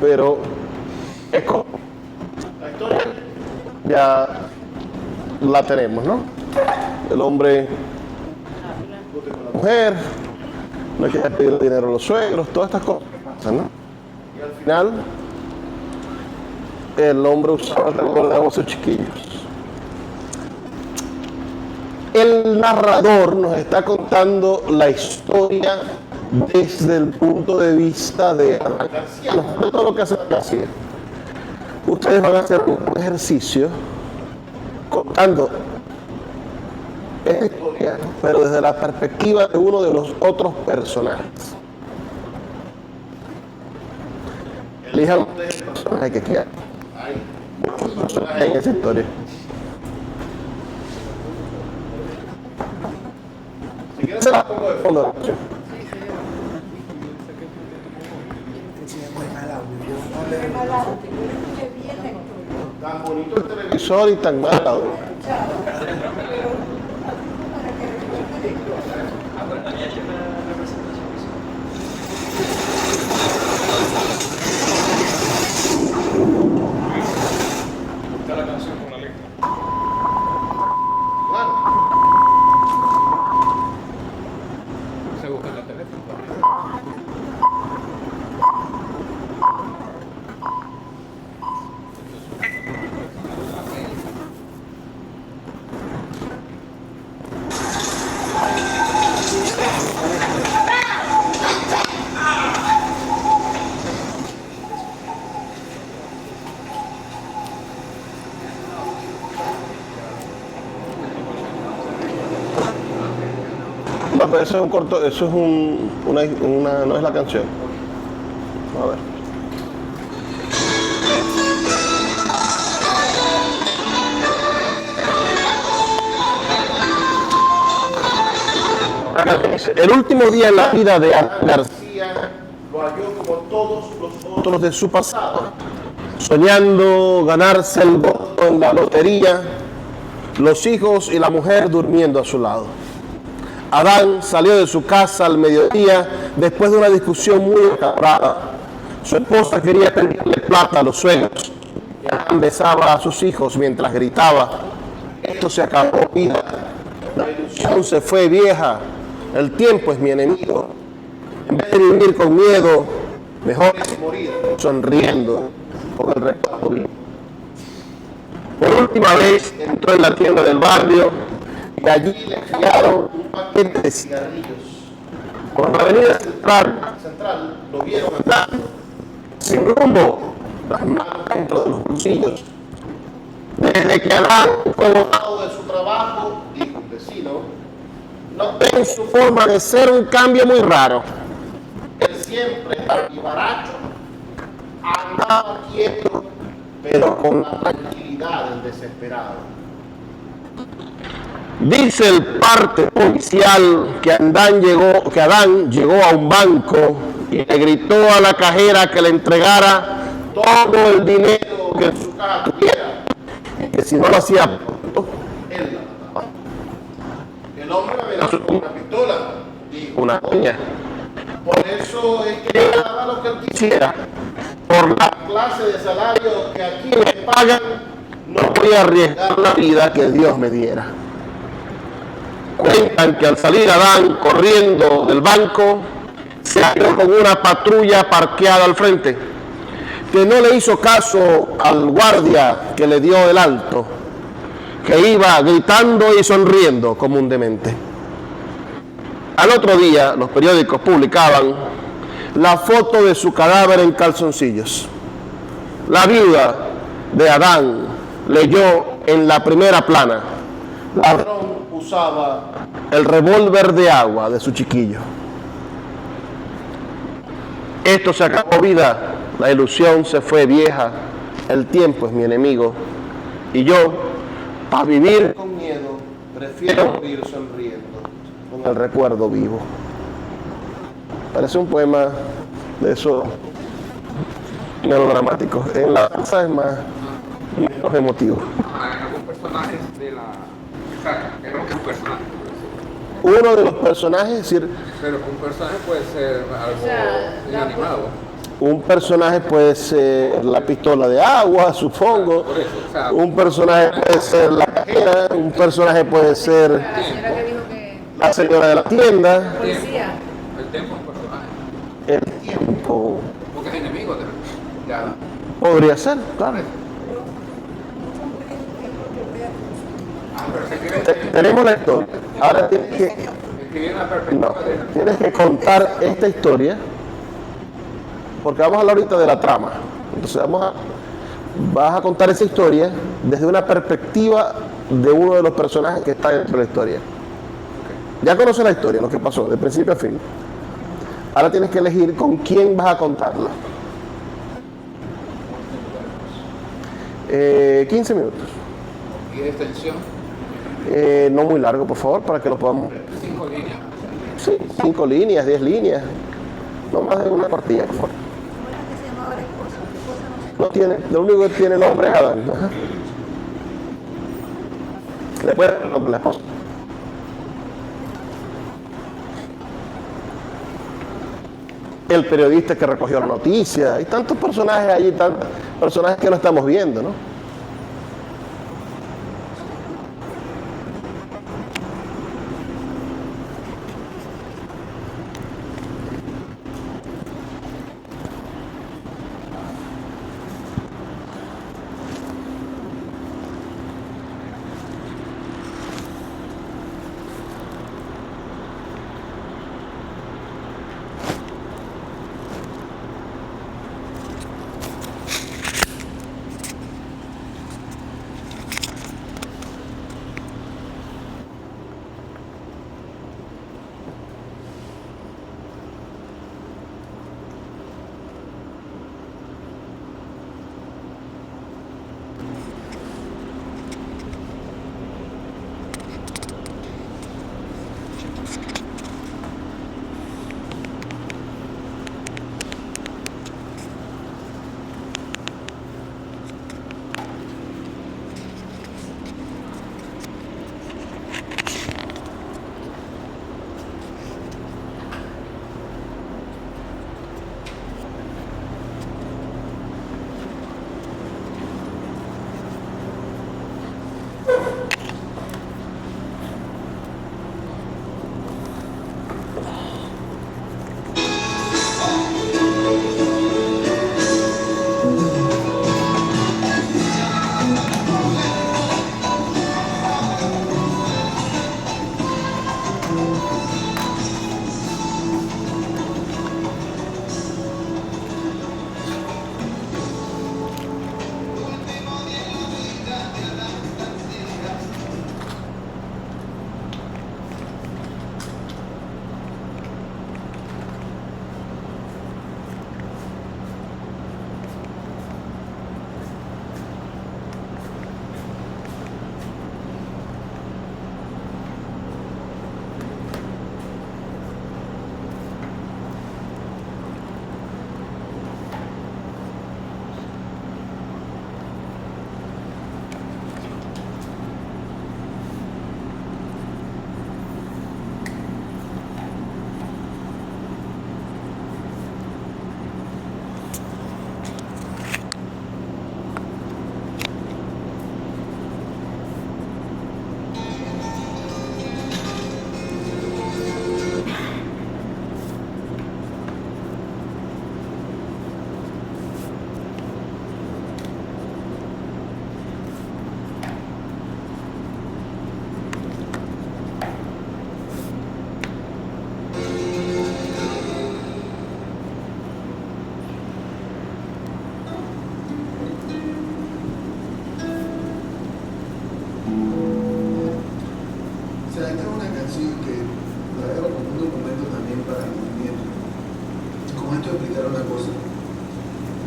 pero es como la historia ya la tenemos, ¿no? El hombre con la mujer, no quiere pedir dinero a los suegros, todas estas cosas pasan, ¿no? Y al final el hombre usaba el recuerdo a sus chiquillos. El narrador nos está contando la historia desde el punto de vista de Adán García, de todo lo que hace García. Ustedes van a hacer un ejercicio contando esta historia, pero desde la perspectiva de uno de los otros personajes. Elijan ustedes el personaje que quieran. Hay muchos personajes en esa historia. Si quieren se las pongo de fondo de la canción. Tan bonito el televisor y tan mal audio. Busca la canción con la letra. Claro. Se busca en la teléfono. No, pero eso es un corto, eso es no es la canción. A ver. El último día en la vida de Adán García lo halló como todos los otros de su pasado, soñando ganarse el voto en la lotería, los hijos y la mujer durmiendo a su lado. Adán salió de su casa al mediodía después de una discusión muy acalorada. Su esposa quería pedirle plata a los suegros y Adán besaba a sus hijos mientras gritaba: esto se acabó, vida. La ilusión se fue vieja. El tiempo es mi enemigo. En vez de vivir con miedo, mejor es morir sonriendo con el recuerdo vivo. Por última vez entró en la tienda del barrio y allí le enviaron un paquete de cigarrillos. Por la avenida central lo vieron andando, sin rumbo, las manos dentro de los bolsillos. Desde que Adán fue botado de su trabajo, dijo un vecino, noté en su forma de ser un cambio muy raro. Él siempre baracho, andaba quieto, pero con la tranquilidad del desesperado. Dice el parte policial que Adán llegó a un banco y le gritó a la cajera que le entregara todo el dinero que en su caja tuviera, y que si no lo hacía, él la mataba. El hombre amenazó con una pistola, dijo una doña. Por eso es que él daba lo que él quisiera. Por la clase de salario que aquí me pagan, no voy a arriesgar la vida que Dios me diera. Cuentan que al salir Adán corriendo del banco, se halló con una patrulla parqueada al frente, que no le hizo caso al guardia que le dio el alto, que iba gritando y sonriendo como un demente. Al otro día, los periódicos publicaban la foto de su cadáver en calzoncillos. La viuda de Adán leyó en la primera plana: ladrón usaba el revólver de agua de su chiquillo. Esto se acabó, vida, la ilusión se fue vieja, el tiempo es mi enemigo, y yo, para vivir con miedo, prefiero morir sonriendo, con el recuerdo vivo. Parece un poema de esos melodramáticos. En la danza es más menos emotivo. Algún personaje de la... Creo que un personaje. Uno de los personajes, es decir, Pero un personaje puede ser algo inanimado. Un personaje puede ser la pistola de agua, supongo. Por eso, o sea, Un personaje puede ser la cajera. Un personaje puede ser La señora que dijo que la señora de la tienda. policía. el tiempo es un personaje. El tiempo. Porque es enemigo de ya. Podría ser, claro. Pero se escribe, Tenemos la historia. Ahora tienes que, escribir en la no, perspectiva de tienes que contar esta historia. Porque vamos a hablar ahorita de la trama. Entonces vas a contar esa historia desde una perspectiva de uno de los personajes que está dentro de la historia. Ya conoces la historia, lo que pasó, de principio a fin. Ahora tienes que elegir con quién vas a contarla. 15 minutos. y de extensión, No muy largo, por favor, para que lo podamos... 5 líneas. Sí, 5 líneas, 10 líneas. No más de una partida, por favor. ¿Cómo era que se llamaba la esposa? La esposa No tiene, lo único que tiene nombre es Adán. Ajá. Le puede dar el nombre a la esposa. El periodista que recogió la noticia. Hay tantos personajes allí, tantos personajes que no estamos viendo, ¿no?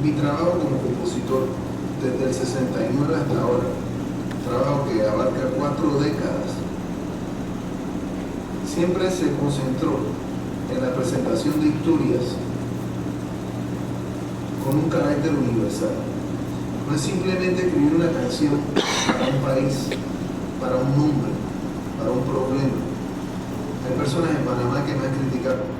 Mi trabajo como compositor desde el 69 hasta ahora, trabajo que abarca 4 décadas, siempre se concentró en la presentación de historias con un carácter universal. No es simplemente escribir una canción para un país, para un nombre, para un problema. Hay personas en Panamá que me han criticado.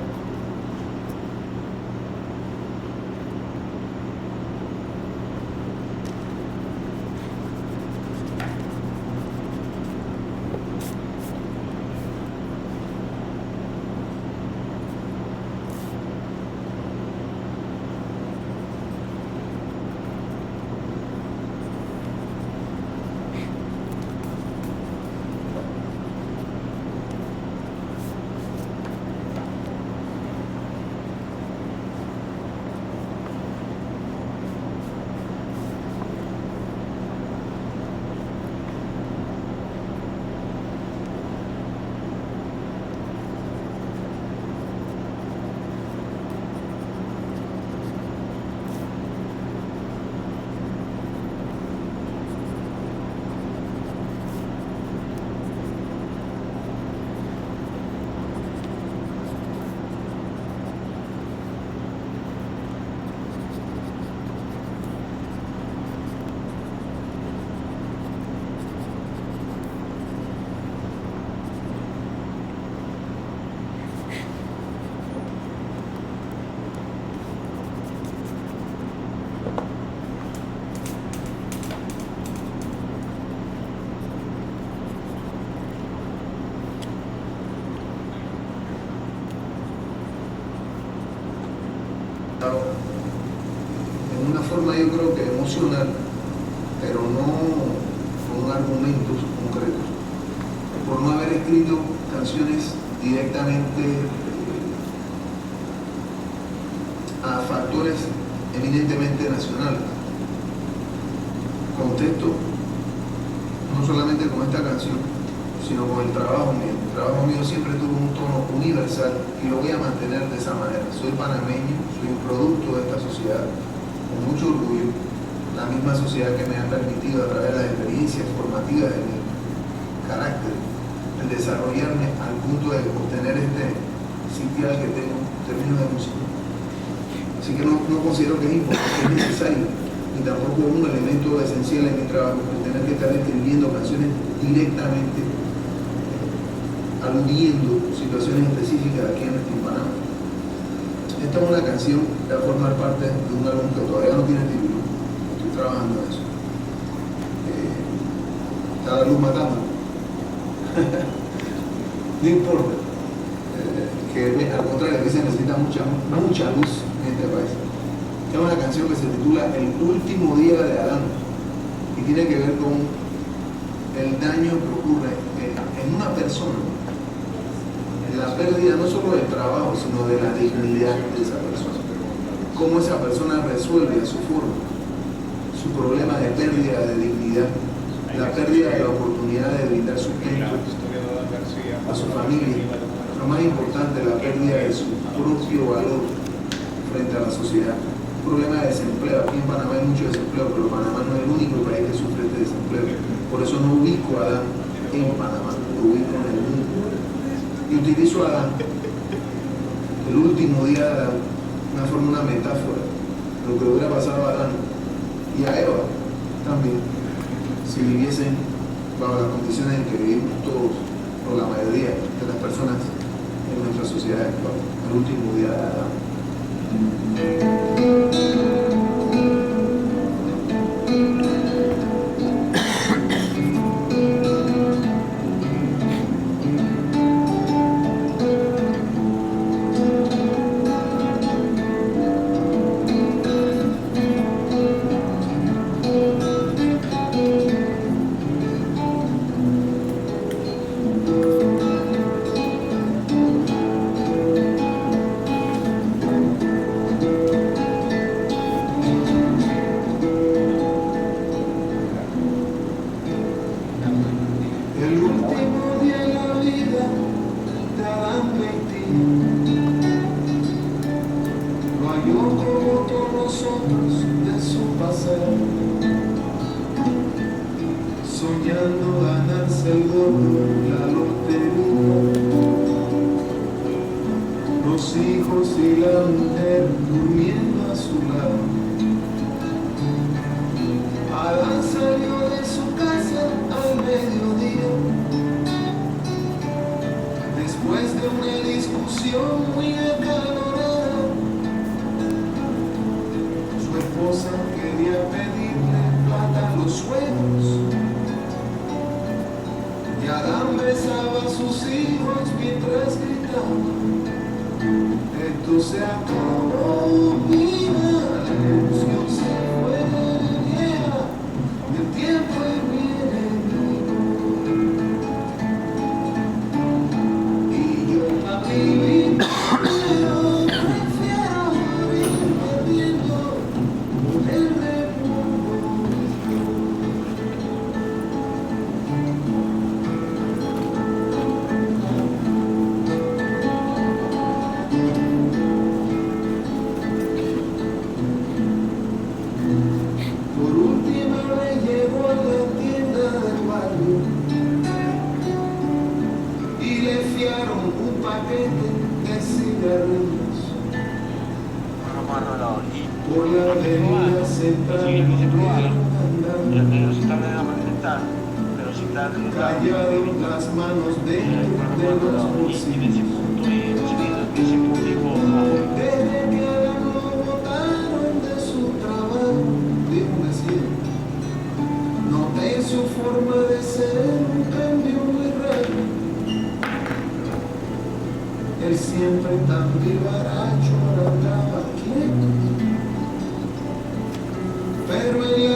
emocional, pero no con argumentos concretos. Por no haber escrito canciones directamente a factores eminentemente nacionales. Contesto no solamente con esta canción, sino con el trabajo mío. El trabajo mío siempre tuvo un tono universal y lo voy a mantener de esa manera. Soy panameño, soy un producto de esta sociedad, con mucho orgullo, la misma sociedad que me ha permitido a través de las experiencias formativas de mi carácter, el desarrollarme al punto de obtener este sitial que tengo en términos de música. Así que no considero que es importante, es necesario, ni tampoco un elemento esencial en mi trabajo, el tener que estar escribiendo canciones directamente aludiendo situaciones específicas aquí en Panamá. Esta es una canción que va a formar parte de un álbum que todavía no tiene título. Estoy trabajando en eso. Está la luz matando. No importa. Al contrario, que se necesita mucha luz en este país. Es una canción que se titula El último día de Adán y tiene que ver con el daño que ocurre en una persona, en la pérdida no solo del trabajo, sino de la dignidad de esa persona. Cómo esa persona resuelve a su forma su problema de pérdida de dignidad, la pérdida de la oportunidad de brindar sustento a su familia, lo más importante, la pérdida de su propio valor frente a la sociedad. Un problema de desempleo. Aquí en Panamá hay mucho desempleo, pero Panamá no es el único país que sufre este desempleo. Por eso no ubico a Adán en Panamá, lo ubico en el mundo. Y utilizo a Adán, el último día de Adán, una metáfora, lo que hubiera pasado a Adán y a Eva también, si viviesen bajo las condiciones en que vivimos todos, o la mayoría de las personas en nuestra sociedad actual, el último día de Adán. Soñando ganarse el doble, la lotería, los hijos y la mujer durmiendo a su lado. Adán salió de su casa al mediodía, después de una discusión muy acalorada. Su esposa quería pedirle plata a los suegros, y Adán besaba a sus hijos mientras gritaba: esto se acabó, mira, la ilusión se fue, vieja, y el tiempo viene enemigo. Y yo a vivir, pero prefiero vivir perdiendo el recuerdo. Por última vez llegó a la tienda del barrio y le fiaron un paquete de cigarrillos. Por la avenida central callaron las manos dentro de los bolsillos. Desde que Adán lo botaron de su trabajo, dijo un vecino, noté en su forma de ser un cambio muy raro. Él siempre tan vivaracho, ahora andaba quieto, pero en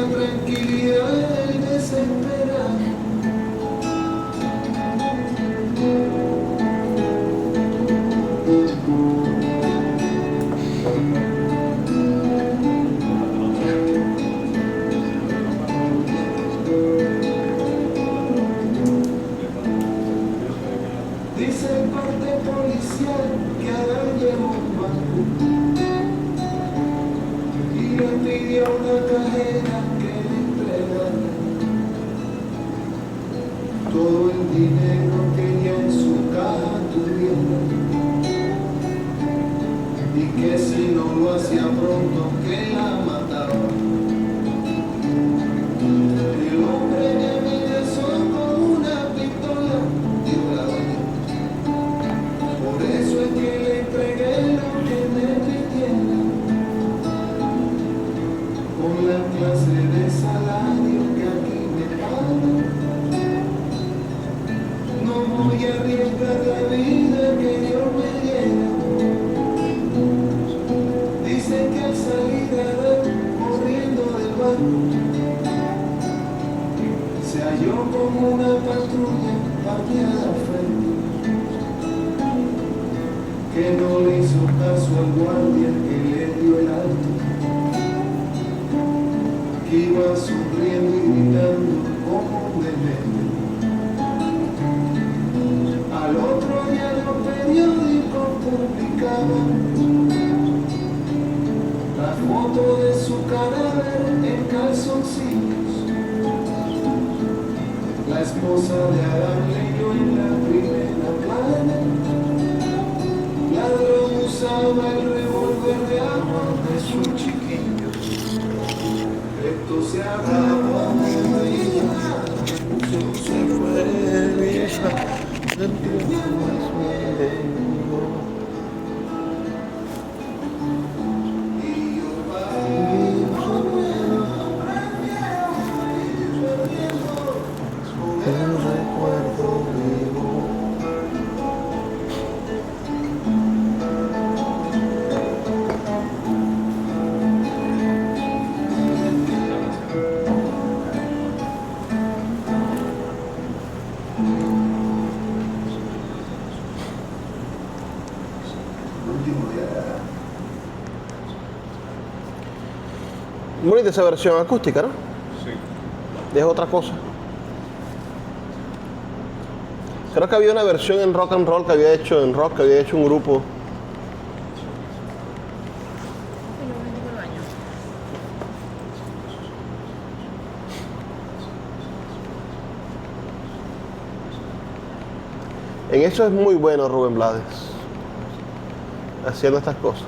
dinero que ya en su caja tuviera, y que si no lo hacía pronto que la mataba. El hombre me amenazó con una pistola, dijo la doña. Por eso es que le entregué lo que me pidiera, con la clase de salario que aquí me pagan. No voy a arriesgar la vida que Dios me diera. Dicen que al salir a dar corriendo del banco, se halló como una patrulla parqueada al frente, que no le hizo caso al guardia que le dio el alto, que iba sonriendo y gritando como un demente. Al otro día los periódicos publicaban la foto de su cadáver en calzoncillos. La esposa de Adán leyó en la primera plana: ladrón usaba el revólver de agua de sus chiquillos. Esto se acabó de vida, se fue vieja, el tiempo es medio. Y yo el recuerdo vivo. Bonita esa versión acústica, ¿no? Sí. Es otra cosa. Creo que había una versión en rock and roll que había hecho un grupo. En eso es muy bueno Rubén Blades, haciendo estas cosas.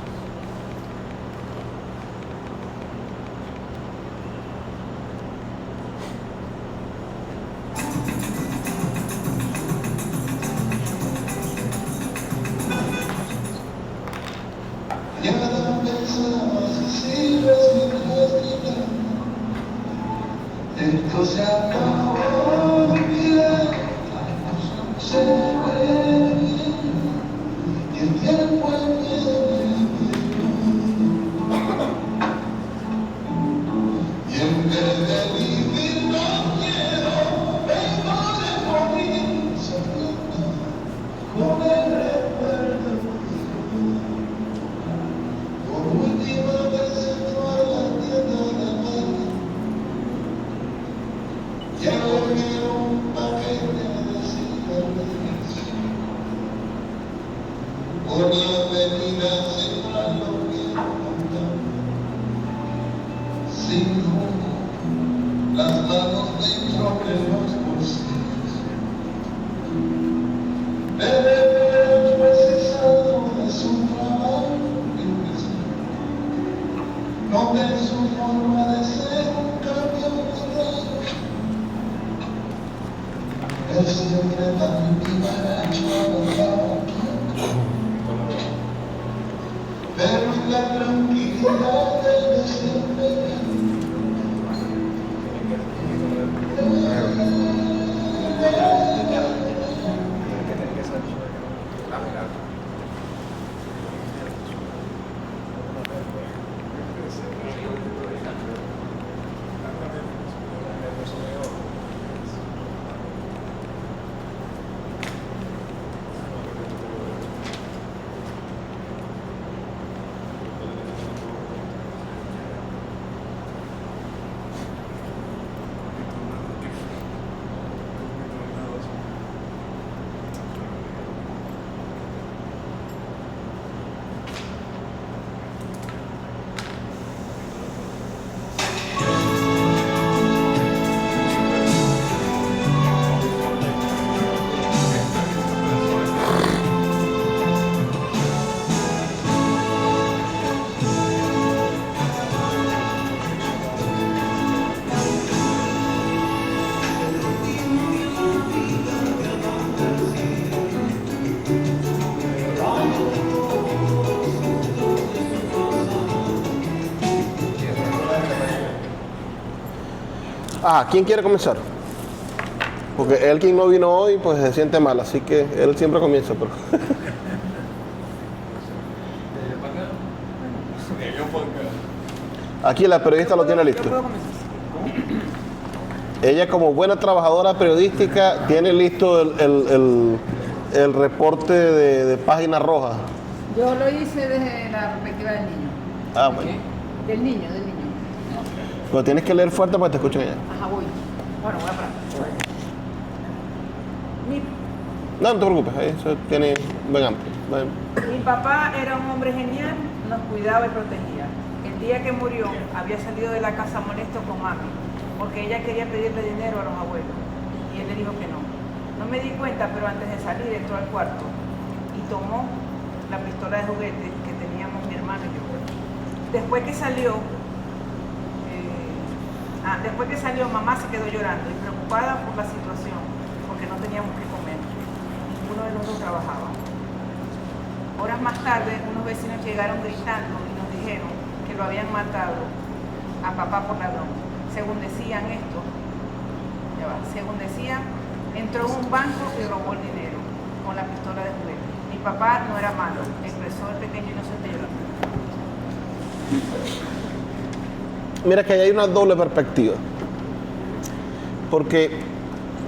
Ya no pensaba si recibirás gritando, esto se acabó, mira, se fue, y el tiempo es y en vez de vivir no quiero, vengo de morir, soñando con el recuerdo. Por última vez entro a la tienda de mano, ya le quiero un paquete de cigarrillos. Por la avenida central lo quiero contar, sin rumbo, las manos dentro de los bolsillos. Debe haber precisado de su trabajo, no de su forma de ser un cambio extraño. Él siempre tan vivaracho abogado, pero en la tranquilidad debe siempre ¿Quién quiere comenzar? Porque él quien no vino hoy, pues se siente mal, así que él siempre comienza. Pero... Aquí la periodista lo tiene listo. Yo puedo comenzar. Ella, como buena trabajadora periodística, tiene listo el reporte de Página Roja. Yo lo hice desde la perspectiva del niño. Bueno. Del niño. Pero tienes que leer fuerte para que te escuchen ella. Ajá, voy. Bueno, voy a parar. No te preocupes, eso tiene buen amplio. Mi papá era un hombre genial, nos cuidaba y protegía. El día que murió, había salido de la casa molesto con mami, porque ella quería pedirle dinero a los abuelos, y él le dijo que no. No me di cuenta, pero antes de salir entró al cuarto y tomó la pistola de juguete que teníamos mi hermano y yo. Después que salió, mamá se quedó llorando y preocupada por la situación, porque no teníamos que comer. Ninguno de los dos trabajaba. Horas más tarde, unos vecinos llegaron gritando y nos dijeron que lo habían matado a papá por ladrón. Según decían, entró en un banco y robó el dinero con la pistola de juguete. Mi papá no era malo, expresó el pequeño inocente llorando. Mira que ahí hay una doble perspectiva. Porque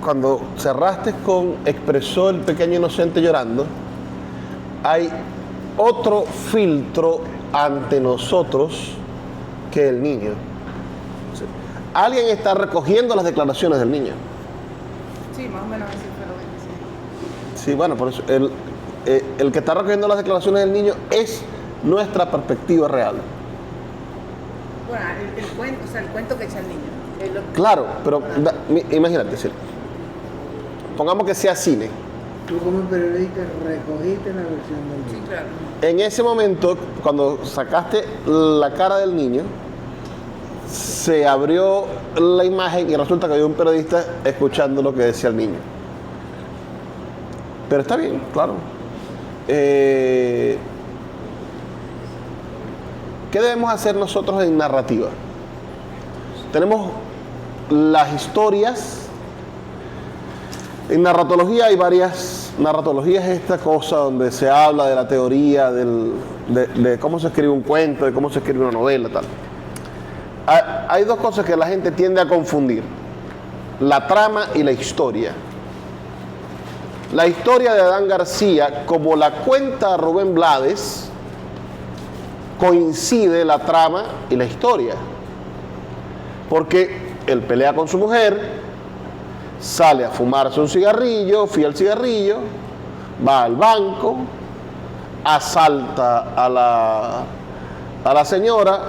cuando cerraste con expresó el pequeño inocente llorando, hay otro filtro ante nosotros que el niño. Alguien está recogiendo las declaraciones del niño. Sí, más o menos así fue lo que decía. Sí, bueno, por eso el que está recogiendo las declaraciones del niño es nuestra perspectiva real. Bueno, el cuento que echa el niño. Claro, pero imagínate, ¿sí? Pongamos que sea cine. Tú como periodista recogiste la versión del niño. Sí, claro. En ese momento, cuando sacaste la cara del niño, se abrió la imagen y resulta que había un periodista escuchando lo que decía el niño. Pero está bien, claro. ¿Qué debemos hacer nosotros en narrativa? Tenemos las historias. En narratología hay varias narratologías, esta cosa donde se habla de la teoría de cómo se escribe un cuento, de cómo se escribe una novela, tal. Hay dos cosas que la gente tiende a confundir: la trama y la historia. La historia de Adán García, como la cuenta Rubén Blades, coincide la trama y la historia. Porque él pelea con su mujer, sale a fumarse un cigarrillo, fía el cigarrillo, va al banco, asalta a la señora,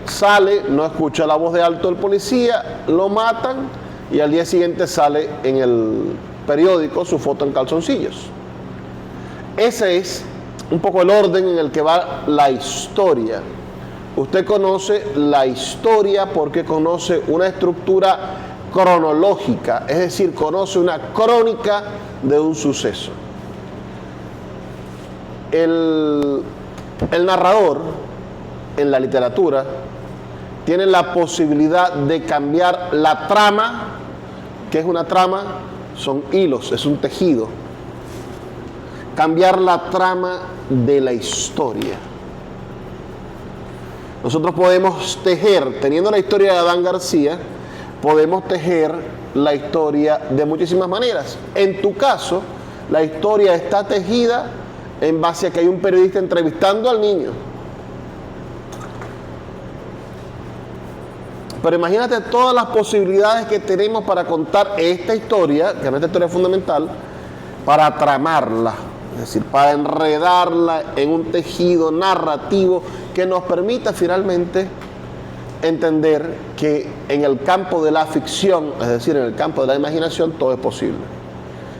sale, no escucha la voz de alto del policía, lo matan y al día siguiente sale en el periódico su foto en calzoncillos. Ese es un poco el orden en el que va la historia. Usted conoce la historia porque conoce una estructura cronológica, es decir, conoce una crónica de un suceso. El narrador en la literatura tiene la posibilidad de cambiar la trama. ¿Qué es una trama? Son hilos, es un tejido. Cambiar la trama de la historia. Nosotros podemos tejer, teniendo la historia de Adán García, podemos tejer la historia de muchísimas maneras. En tu caso, la historia está tejida en base a que hay un periodista entrevistando al niño. Pero imagínate todas las posibilidades que tenemos para contar esta historia, que es nuestra historia fundamental, para tramarla, es decir, para enredarla en un tejido narrativo que nos permita finalmente entender que en el campo de la ficción, es decir, en el campo de la imaginación, todo es posible.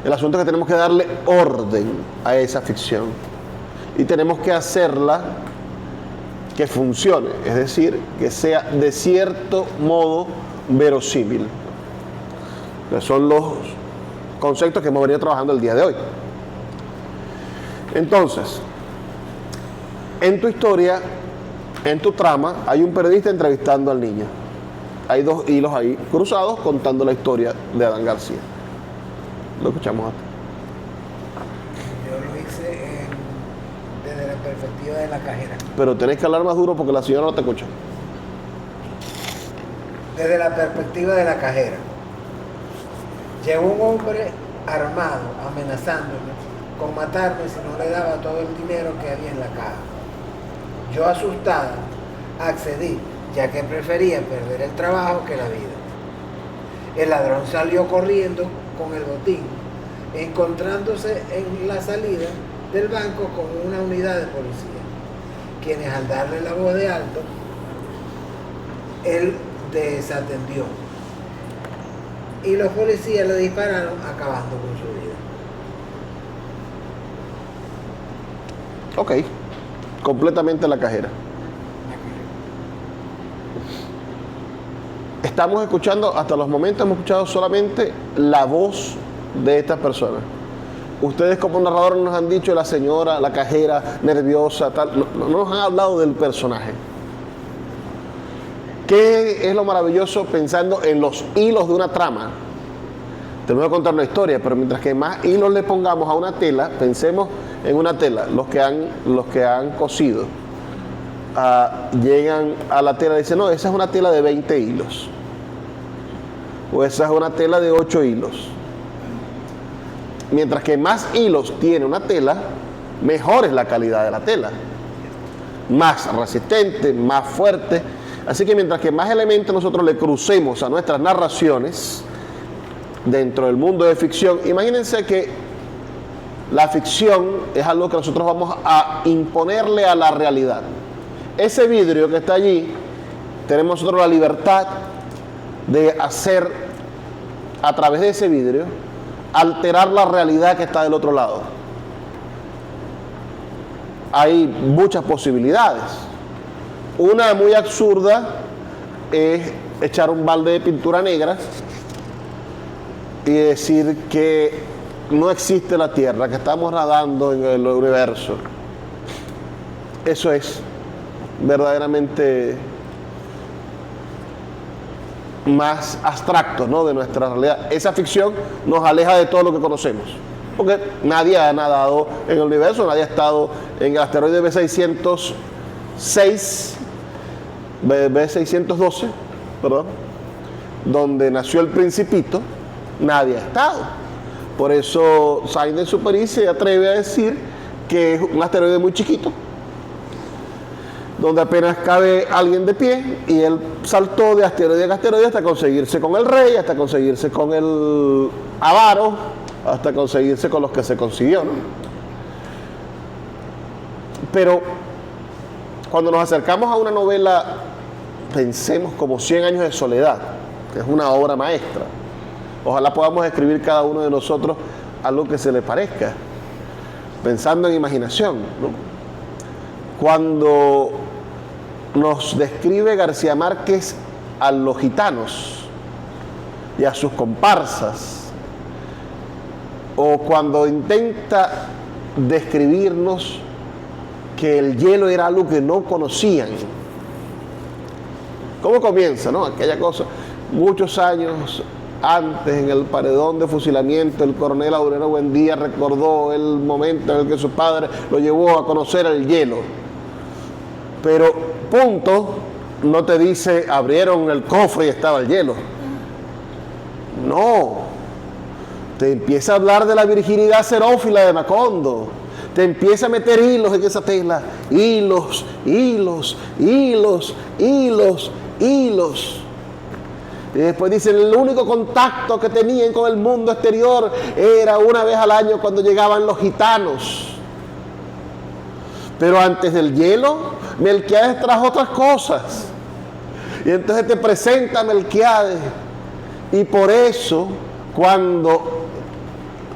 El asunto es que tenemos que darle orden a esa ficción y tenemos que hacerla que funcione, es decir, que sea de cierto modo verosímil. Esos son los conceptos que hemos venido trabajando el día de hoy. Entonces, en tu historia, en tu trama, hay un periodista entrevistando al niño. hay dos hilos ahí cruzados contando la historia de Adán García. Lo escuchamos hasta. Yo lo hice desde la perspectiva de la cajera. Pero tenés que hablar más duro porque la señora no te escucha. Desde la perspectiva de la cajera. Llegó un hombre armado, amenazándome con matarme si no le daba todo el dinero que había en la caja. Yo, asustada, accedí, ya que prefería perder el trabajo que la vida. El ladrón salió corriendo con el botín, encontrándose en la salida del banco con una unidad de policía, quienes al darle la voz de alto, él desatendió y los policías le dispararon, acabando con su vida. Ok, completamente la cajera. Estamos escuchando, hasta los momentos hemos escuchado solamente la voz de estas personas. Ustedes como narradores nos han dicho la señora, la cajera, nerviosa, tal, no nos han hablado del personaje. ¿Qué es lo maravilloso pensando en los hilos de una trama? Te voy a contar una historia, pero mientras que más hilos le pongamos a una tela, pensemos en una tela. Los que han cosido llegan a la tela y dicen, no, esa es una tela de 20 hilos. O esa es una tela de 8 hilos. Mientras que más hilos tiene una tela, mejor es la calidad de la tela. Más resistente, más fuerte. Así que mientras que más elementos nosotros le crucemos a nuestras narraciones dentro del mundo de ficción, imagínense que la ficción es algo que nosotros vamos a imponerle a la realidad. Ese vidrio que está allí, tenemos nosotros la libertad de hacer, a través de ese vidrio, alterar la realidad que está del otro lado. Hay muchas posibilidades. Una muy absurda es echar un balde de pintura negra y decir que no existe la Tierra, que estamos nadando en el universo. Eso es verdaderamente más abstracto, ¿no?, de nuestra realidad. Esa ficción nos aleja de todo lo que conocemos, porque nadie ha nadado en el universo, nadie ha estado en el asteroide B612, perdón, donde nació el Principito. Nadie ha estado. Por eso Saint-Exupéry se atreve a decir que es un asteroide muy chiquito, donde apenas cabe alguien de pie, y él saltó de asteroide en asteroide hasta conseguirse con el rey, hasta conseguirse con el avaro, hasta conseguirse con los que se consiguió, ¿no? Pero cuando nos acercamos a una novela, pensemos como 100 años de soledad, que es una obra maestra. Ojalá podamos escribir cada uno de nosotros algo que se le parezca, pensando en imaginación, ¿no? Cuando nos describe García Márquez a los gitanos y a sus comparsas, o cuando intenta describirnos que el hielo era algo que no conocían. ¿Cómo comienza, no? Aquella cosa, muchos años antes, en el paredón de fusilamiento, el coronel Aureliano Buendía recordó el momento en el que su padre lo llevó a conocer el hielo. Pero, punto, no te dice, abrieron el cofre y estaba el hielo. No. Te empieza a hablar de la virginidad xerófila de Macondo. Te empieza a meter hilos en esa tela. Hilos, hilos, hilos, hilos, hilos. Y después dicen, el único contacto que tenían con el mundo exterior era una vez al año cuando llegaban los gitanos. Pero antes del hielo, Melquiades trajo otras cosas. Y entonces te presenta Melquiades. Y por eso, cuando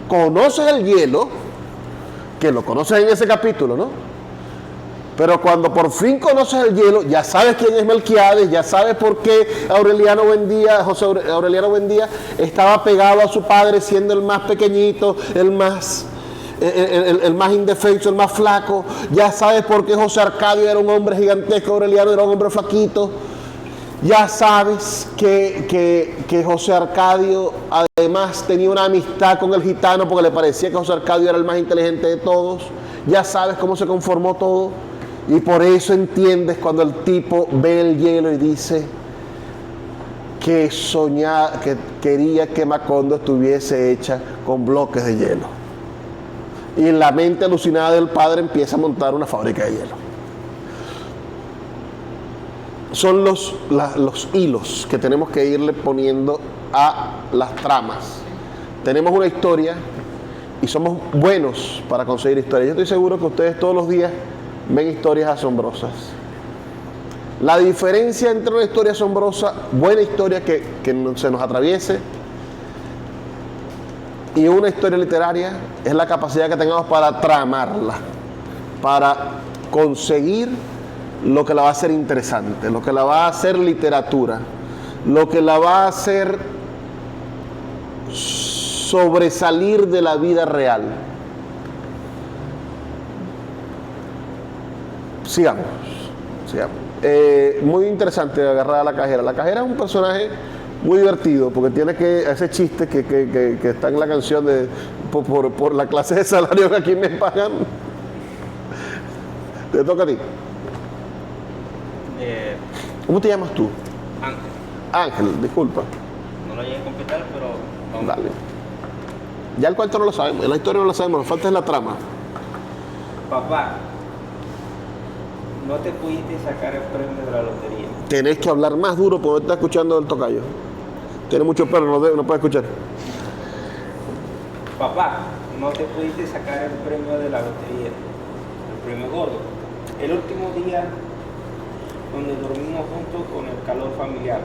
conoces el hielo, que lo conoces en ese capítulo, ¿no? Pero cuando por fin conoces el hielo, ya sabes quién es Melquiades, ya sabes por qué José Aureliano Buendía estaba pegado a su padre siendo el más pequeñito, el más indefenso, el más flaco. Ya sabes por qué José Arcadio era un hombre gigantesco, Aureliano era un hombre flaquito. Ya sabes que José Arcadio además tenía una amistad con el gitano porque le parecía que José Arcadio era el más inteligente de todos. Ya sabes cómo se conformó todo. Y por eso entiendes cuando el tipo ve el hielo y dice que quería que Macondo estuviese hecha con bloques de hielo. Y en la mente alucinada del padre empieza a montar una fábrica de hielo. Son los hilos que tenemos que irle poniendo a las tramas. Tenemos una historia y somos buenos para conseguir historias. Yo estoy seguro que ustedes todos los días ven historias asombrosas. La diferencia entre una historia asombrosa, buena historia que se nos atraviese, y una historia literaria es la capacidad que tengamos para tramarla, para conseguir lo que la va a hacer interesante, lo que la va a hacer literatura, lo que la va a hacer sobresalir de la vida real. Sigamos. Muy interesante agarrar a la cajera. La cajera es un personaje muy divertido porque tiene ese chiste que está en la canción de por la clase de salario que aquí me pagan. Te toca a ti. ¿Cómo te llamas tú? Ángel, disculpa. No lo llegué a completar, pero vamos. Dale. Ya el cuento no lo sabemos, la historia no la sabemos, nos falta es la trama. Papá, no te pudiste sacar el premio de la lotería. Tenés que hablar más duro porque no está escuchando el tocayo. Tiene mucho pelo, no puede escuchar. Papá, no te pudiste sacar el premio de la lotería, el premio gordo. El último día donde dormimos juntos con el calor familiar.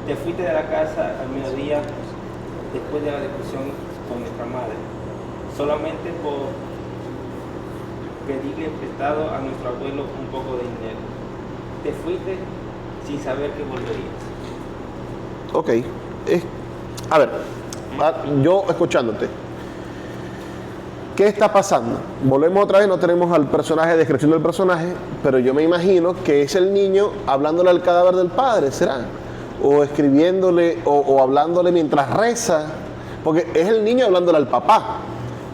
Te fuiste de la casa al mediodía después de la discusión con nuestra madre, solamente por pedirle prestado a nuestro abuelo un poco de dinero. Te fuiste sin saber que volverías. Ok. A ver, yo escuchándote. ¿Qué está pasando? Volvemos otra vez, no tenemos al personaje, descripción del personaje, pero yo me imagino que es el niño hablándole al cadáver del padre, ¿será? O escribiéndole, o hablándole mientras reza, porque es el niño hablándole al papá.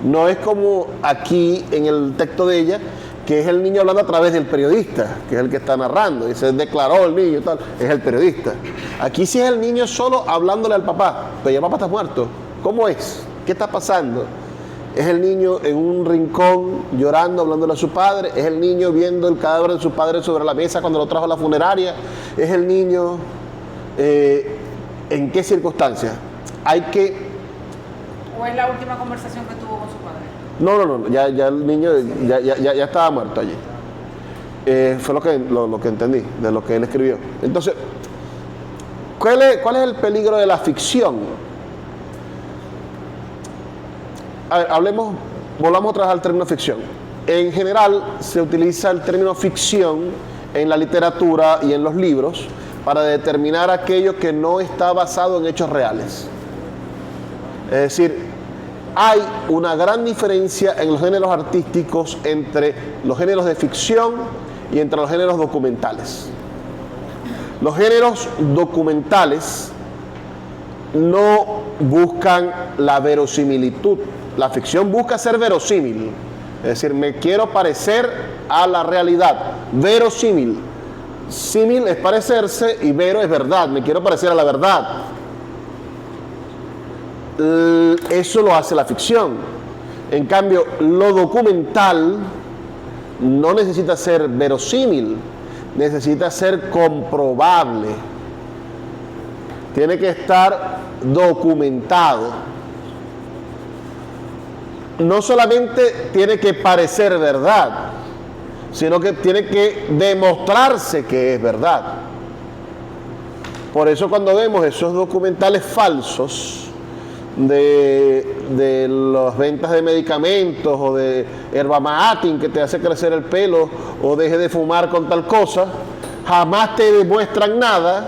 No es como aquí en el texto de ella, que es el niño hablando a través del periodista, que es el que está narrando, y se declaró el niño y tal, es el periodista. Aquí sí es el niño solo hablándole al papá, pero ya el papá está muerto. ¿Cómo es? ¿Qué está pasando? Es el niño en un rincón llorando, hablándole a su padre. Es el niño viendo el cadáver de su padre sobre la mesa cuando lo trajo a la funeraria. Es el niño... ¿en qué circunstancias? Hay que... ¿O es la última conversación que tuvo con su padre? No, ya el niño ya estaba muerto allí. Fue lo que entendí de lo que él escribió. Entonces, ¿cuál es el peligro de la ficción? A ver, volvamos otra vez al término ficción. En general se utiliza el término ficción en la literatura y en los libros para determinar aquello que no está basado en hechos reales. Es decir, hay una gran diferencia en los géneros artísticos entre los géneros de ficción y entre los géneros documentales. Los géneros documentales no buscan la verosimilitud. La ficción busca ser verosímil, es decir, me quiero parecer a la realidad, verosímil. Símil es parecerse y vero es verdad, me quiero parecer a la verdad. Eso lo hace la ficción. En cambio, lo documental no necesita ser verosímil, necesita ser comprobable. Tiene que estar documentado. No solamente tiene que parecer verdad, sino que tiene que demostrarse que es verdad. Por eso cuando vemos esos documentales falsos de las ventas de medicamentos o de Herbamatin que te hace crecer el pelo o deje de fumar con tal cosa, jamás te demuestran nada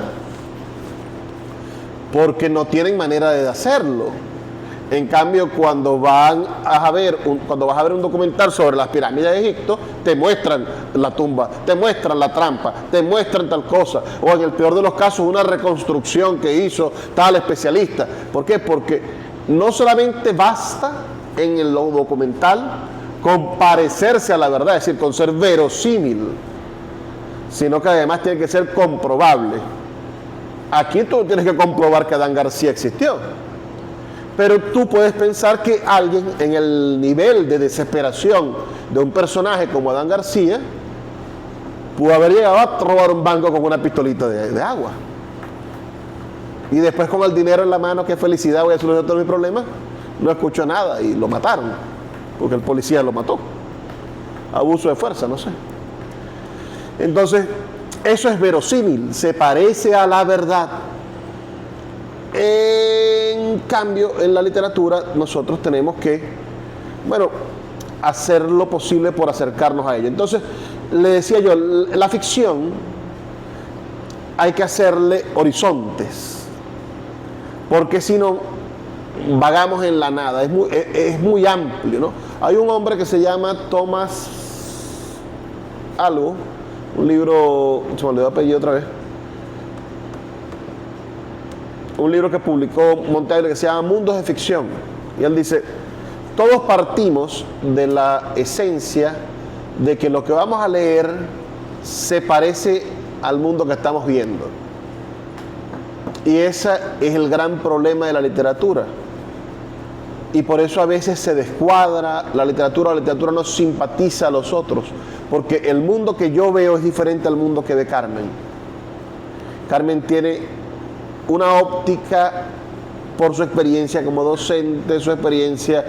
porque no tienen manera de hacerlo. En cambio, cuando vas a ver un documental sobre las pirámides de Egipto, te muestran la tumba, te muestran la trampa, te muestran tal cosa, o en el peor de los casos una reconstrucción que hizo tal especialista. ¿Por qué? Porque no solamente basta en el documental con parecerse a la verdad, es decir, con ser verosímil, sino que además tiene que ser comprobable. Aquí tú tienes que comprobar que Adán García existió. Pero tú puedes pensar que alguien en el nivel de desesperación de un personaje como Adán García pudo haber llegado a robar un banco con una pistolita de agua. Y después con el dinero en la mano, qué felicidad, voy a solucionar todos mis problemas. No escuchó nada y lo mataron, porque el policía lo mató. Abuso de fuerza, no sé. Entonces, eso es verosímil, se parece a la verdad. En cambio, en la literatura nosotros tenemos que, hacer lo posible por acercarnos a ello. Entonces, le decía yo, la ficción hay que hacerle horizontes, porque si no, vagamos en la nada, es muy amplio, ¿no? Hay un hombre que se llama Thomas algo, un libro, se me olvidó el apellido otra vez, un libro que publicó Montaire que se llama Mundos de Ficción, y él dice, todos partimos de la esencia de que lo que vamos a leer se parece al mundo que estamos viendo, y ese es el gran problema de la literatura, y por eso a veces se descuadra la literatura no simpatiza a los otros, porque el mundo que yo veo es diferente al mundo que ve Carmen. Carmen tiene una óptica por su experiencia como docente, su experiencia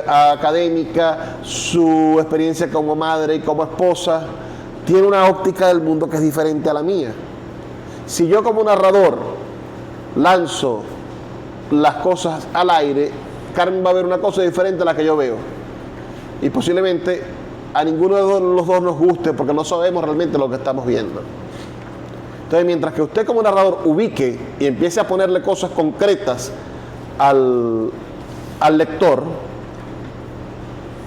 académica, su experiencia como madre y como esposa, tiene una óptica del mundo que es diferente a la mía. Si yo como narrador lanzo las cosas al aire, Carmen va a ver una cosa diferente a la que yo veo. Y posiblemente a ninguno de los dos nos guste porque no sabemos realmente lo que estamos viendo. Entonces, mientras que usted como narrador ubique y empiece a ponerle cosas concretas al lector,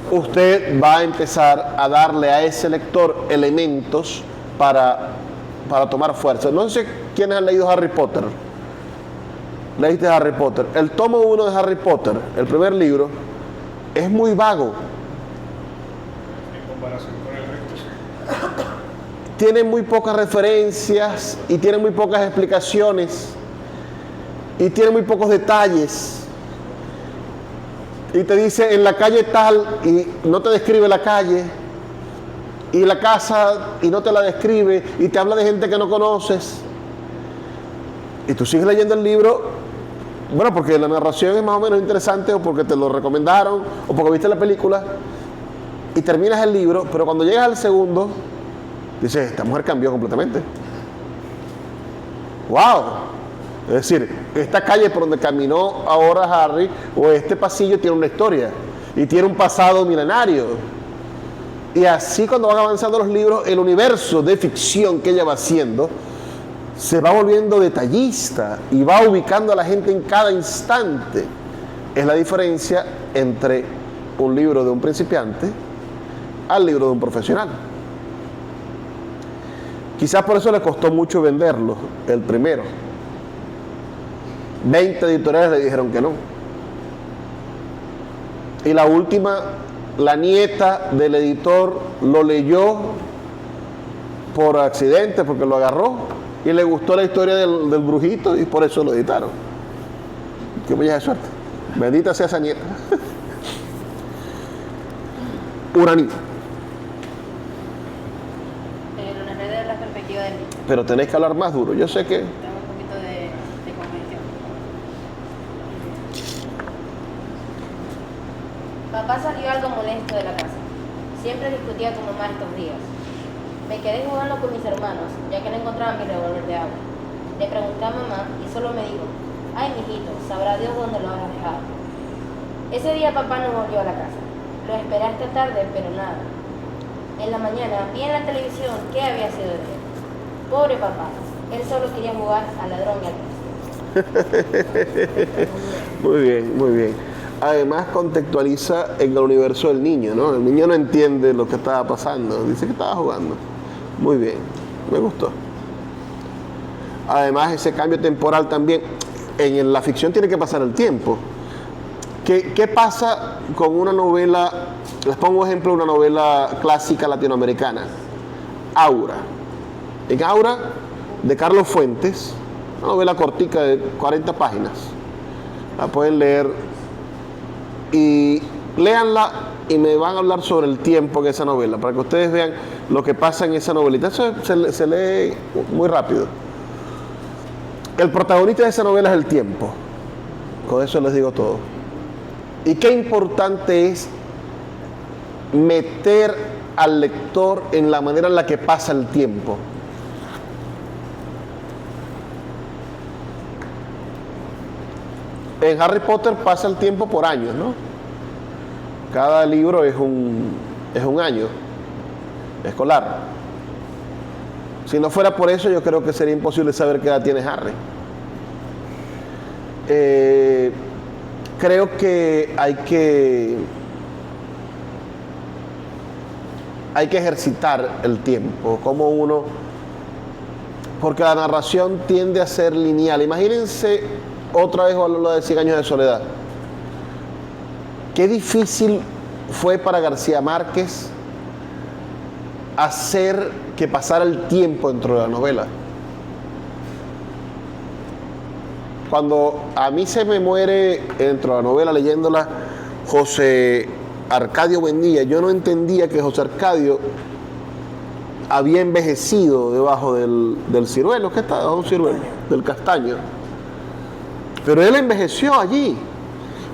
usted va a empezar a darle a ese lector elementos para tomar fuerza. No sé quiénes han leído Harry Potter. Leíste Harry Potter. El tomo 1 de Harry Potter, el primer libro, es muy vago. En comparación con el resto. Tiene muy pocas referencias y tiene muy pocas explicaciones y tiene muy pocos detalles. Y te dice en la calle tal y no te describe la calle, y la casa y no te la describe, y te habla de gente que no conoces. Y tú sigues leyendo el libro, porque la narración es más o menos interesante, o porque te lo recomendaron, o porque viste la película, y terminas el libro, pero cuando llegas al segundo, dices, esta mujer cambió completamente. ¡Wow! Es decir, esta calle por donde caminó ahora Harry, o este pasillo, tiene una historia, y tiene un pasado milenario. Y así cuando van avanzando los libros, el universo de ficción que ella va haciendo se va volviendo detallista y va ubicando a la gente en cada instante. Es la diferencia entre un libro de un principiante al libro de un profesional. Quizás por eso le costó mucho venderlo, el primero. 20 editoriales le dijeron que no. Y la última, la nieta del editor lo leyó por accidente, porque lo agarró y le gustó la historia del brujito y por eso lo editaron. Qué bella suerte. Bendita sea esa nieta. Uraní. Lo narré desde la perspectiva de mí. Pero tenéis que hablar más duro. Yo sé que... Tengo un poquito de convención. Papá salió algo molesto de la casa. Siempre discutía con mamá estos días. Me quedé jugando con mis hermanos, ya que no encontraba mi revólver de agua. Le pregunté a mamá y solo me dijo, ay, mijito, sabrá Dios dónde lo habrás dejado. Ese día papá no volvió a la casa. Lo esperé hasta tarde, pero nada. En la mañana vi en la televisión qué había sido de él. Pobre papá, él solo quería jugar al ladrón y al cristiano. Muy bien, muy bien. además contextualiza en el universo del niño, ¿no? El niño no entiende lo que estaba pasando, dice que estaba jugando. Muy bien, me gustó. Además, ese cambio temporal también, en la ficción tiene que pasar el tiempo. ¿Qué pasa con una novela? Les pongo ejemplo, una novela clásica latinoamericana, Aura. En Aura, de Carlos Fuentes, una novela cortica de 40 páginas. La pueden leer y léanla y me van a hablar sobre el tiempo en esa novela, para que ustedes vean lo que pasa en esa novelita. Eso se lee muy rápido. El protagonista de esa novela es el tiempo. Con eso les digo todo. Y qué importante es meter al lector en la manera en la que pasa el tiempo. En Harry Potter pasa el tiempo por años, ¿no? Cada libro es un año escolar. Si no fuera por eso, yo creo que sería imposible saber qué edad tiene Harry. Creo que hay que ejercitar el tiempo, como uno, porque la narración tiende a ser lineal. Imagínense otra vez lo de 100 años de soledad. Qué difícil fue para García Márquez hacer que pasara el tiempo dentro de la novela. Cuando a mí se me muere dentro de la novela leyéndola José Arcadio Buendía, yo no entendía que José Arcadio había envejecido debajo del ciruelo. ¿Qué está debajo de un ciruelo? Del castaño. Pero él envejeció allí.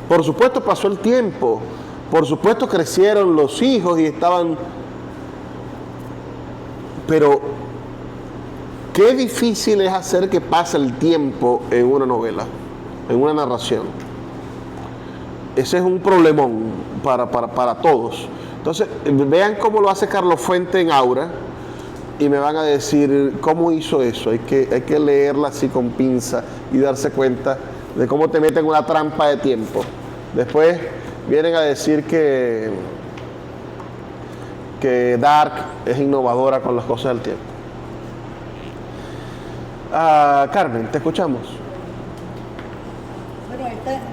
Por supuesto pasó el tiempo, por supuesto crecieron los hijos y estaban... Pero qué difícil es hacer que pase el tiempo en una novela, en una narración. Ese es un problemón para todos. Entonces, vean cómo lo hace Carlos Fuentes en Aura y me van a decir cómo hizo eso. Hay que leerla así con pinza y darse cuenta de cómo te meten una trampa de tiempo. Después vienen a decir que Dark es innovadora con las cosas del tiempo. Carmen, te escuchamos. Bueno,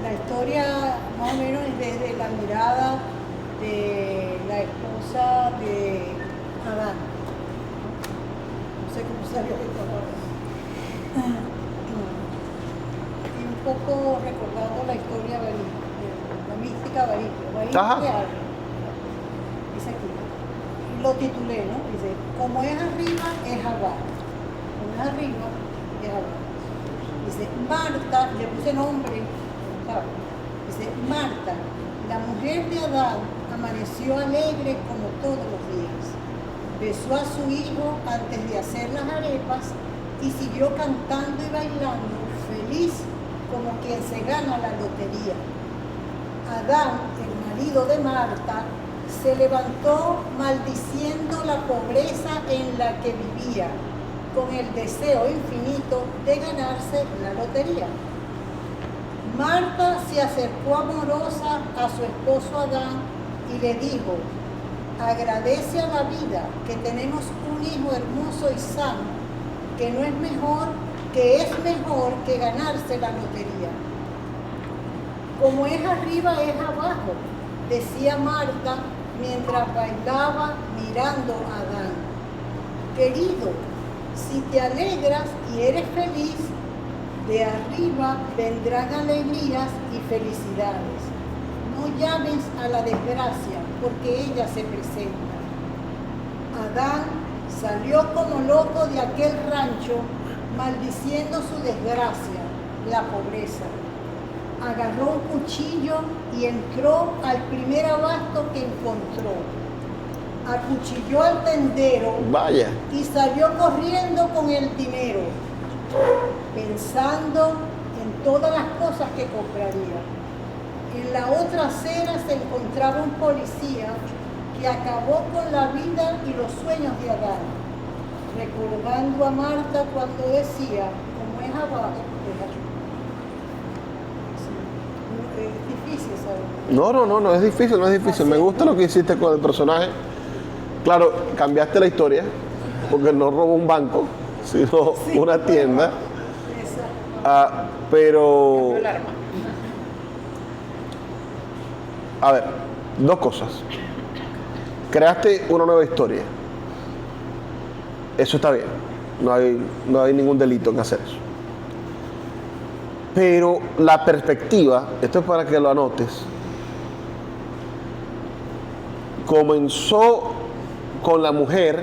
la historia más o menos es desde la mirada de la esposa de Adán. No sé cómo salió esto ahora. Y un poco recordando la historia la mística Baríquio. Dice aquí, lo titulé, ¿no? Dice, como es arriba, es abajo. Como es arriba, es abajo. Dice, Marta, le puse nombre, ¿sabes? Dice, Marta, la mujer de Adán, amaneció alegre como todos los días. Besó a su hijo antes de hacer las arepas y siguió cantando y bailando, feliz como quien se gana la lotería. Adán, el marido de Marta, se levantó maldiciendo la pobreza en la que vivía, con el deseo infinito de ganarse la lotería. Marta se acercó amorosa a su esposo Adán y le dijo, agradece a la vida que tenemos un hijo hermoso y sano, que es mejor que ganarse la lotería. Como es arriba, es abajo, decía Marta mientras bailaba mirando a Adán. Querido, si te alegras y eres feliz, de arriba vendrán alegrías y felicidades. No llames a la desgracia, porque ella se presenta. Adán salió como loco de aquel rancho, maldiciendo su desgracia, la pobreza. Agarró un cuchillo y entró al primer abasto que encontró. Acuchilló al tendero. Vaya. Y salió corriendo con el dinero, pensando en todas las cosas que compraría. En la otra acera se encontraba un policía que acabó con la vida y los sueños de Adán, recordando a Marta cuando decía, como es abajo, es difícil, ¿sabes? No es difícil, no es difícil. Me gusta lo que hiciste con el personaje. Claro, cambiaste la historia, porque no robó un banco, sino una tienda. Pero, a ver, dos cosas. Creaste una nueva historia. Eso está bien. No hay ningún delito en hacer eso. Pero la perspectiva, esto es para que lo anotes, comenzó con la mujer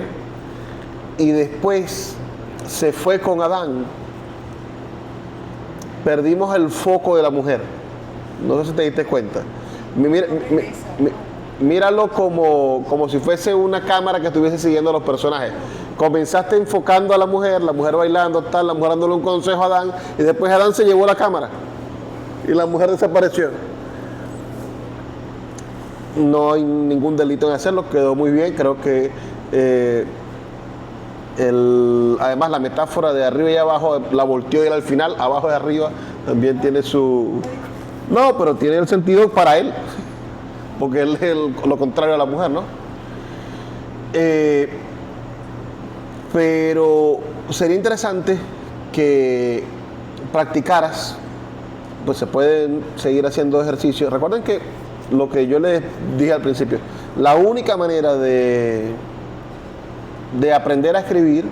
y después se fue con Adán. Perdimos el foco de la mujer. No sé si te diste cuenta. Míralo como si fuese una cámara que estuviese siguiendo a los personajes. Comenzaste enfocando a la mujer bailando, tal, la mujer dándole un consejo a Adán, y después Adán se llevó la cámara y la mujer desapareció. No hay ningún delito en hacerlo, quedó muy bien. Creo que además la metáfora de arriba y abajo la volteó y al final, abajo y arriba, también tiene su... No, pero tiene el sentido para él, porque él es lo contrario a la mujer, ¿no? Pero sería interesante que practicaras, pues se pueden seguir haciendo ejercicios. Recuerden que lo que yo les dije al principio, la única manera de aprender a escribir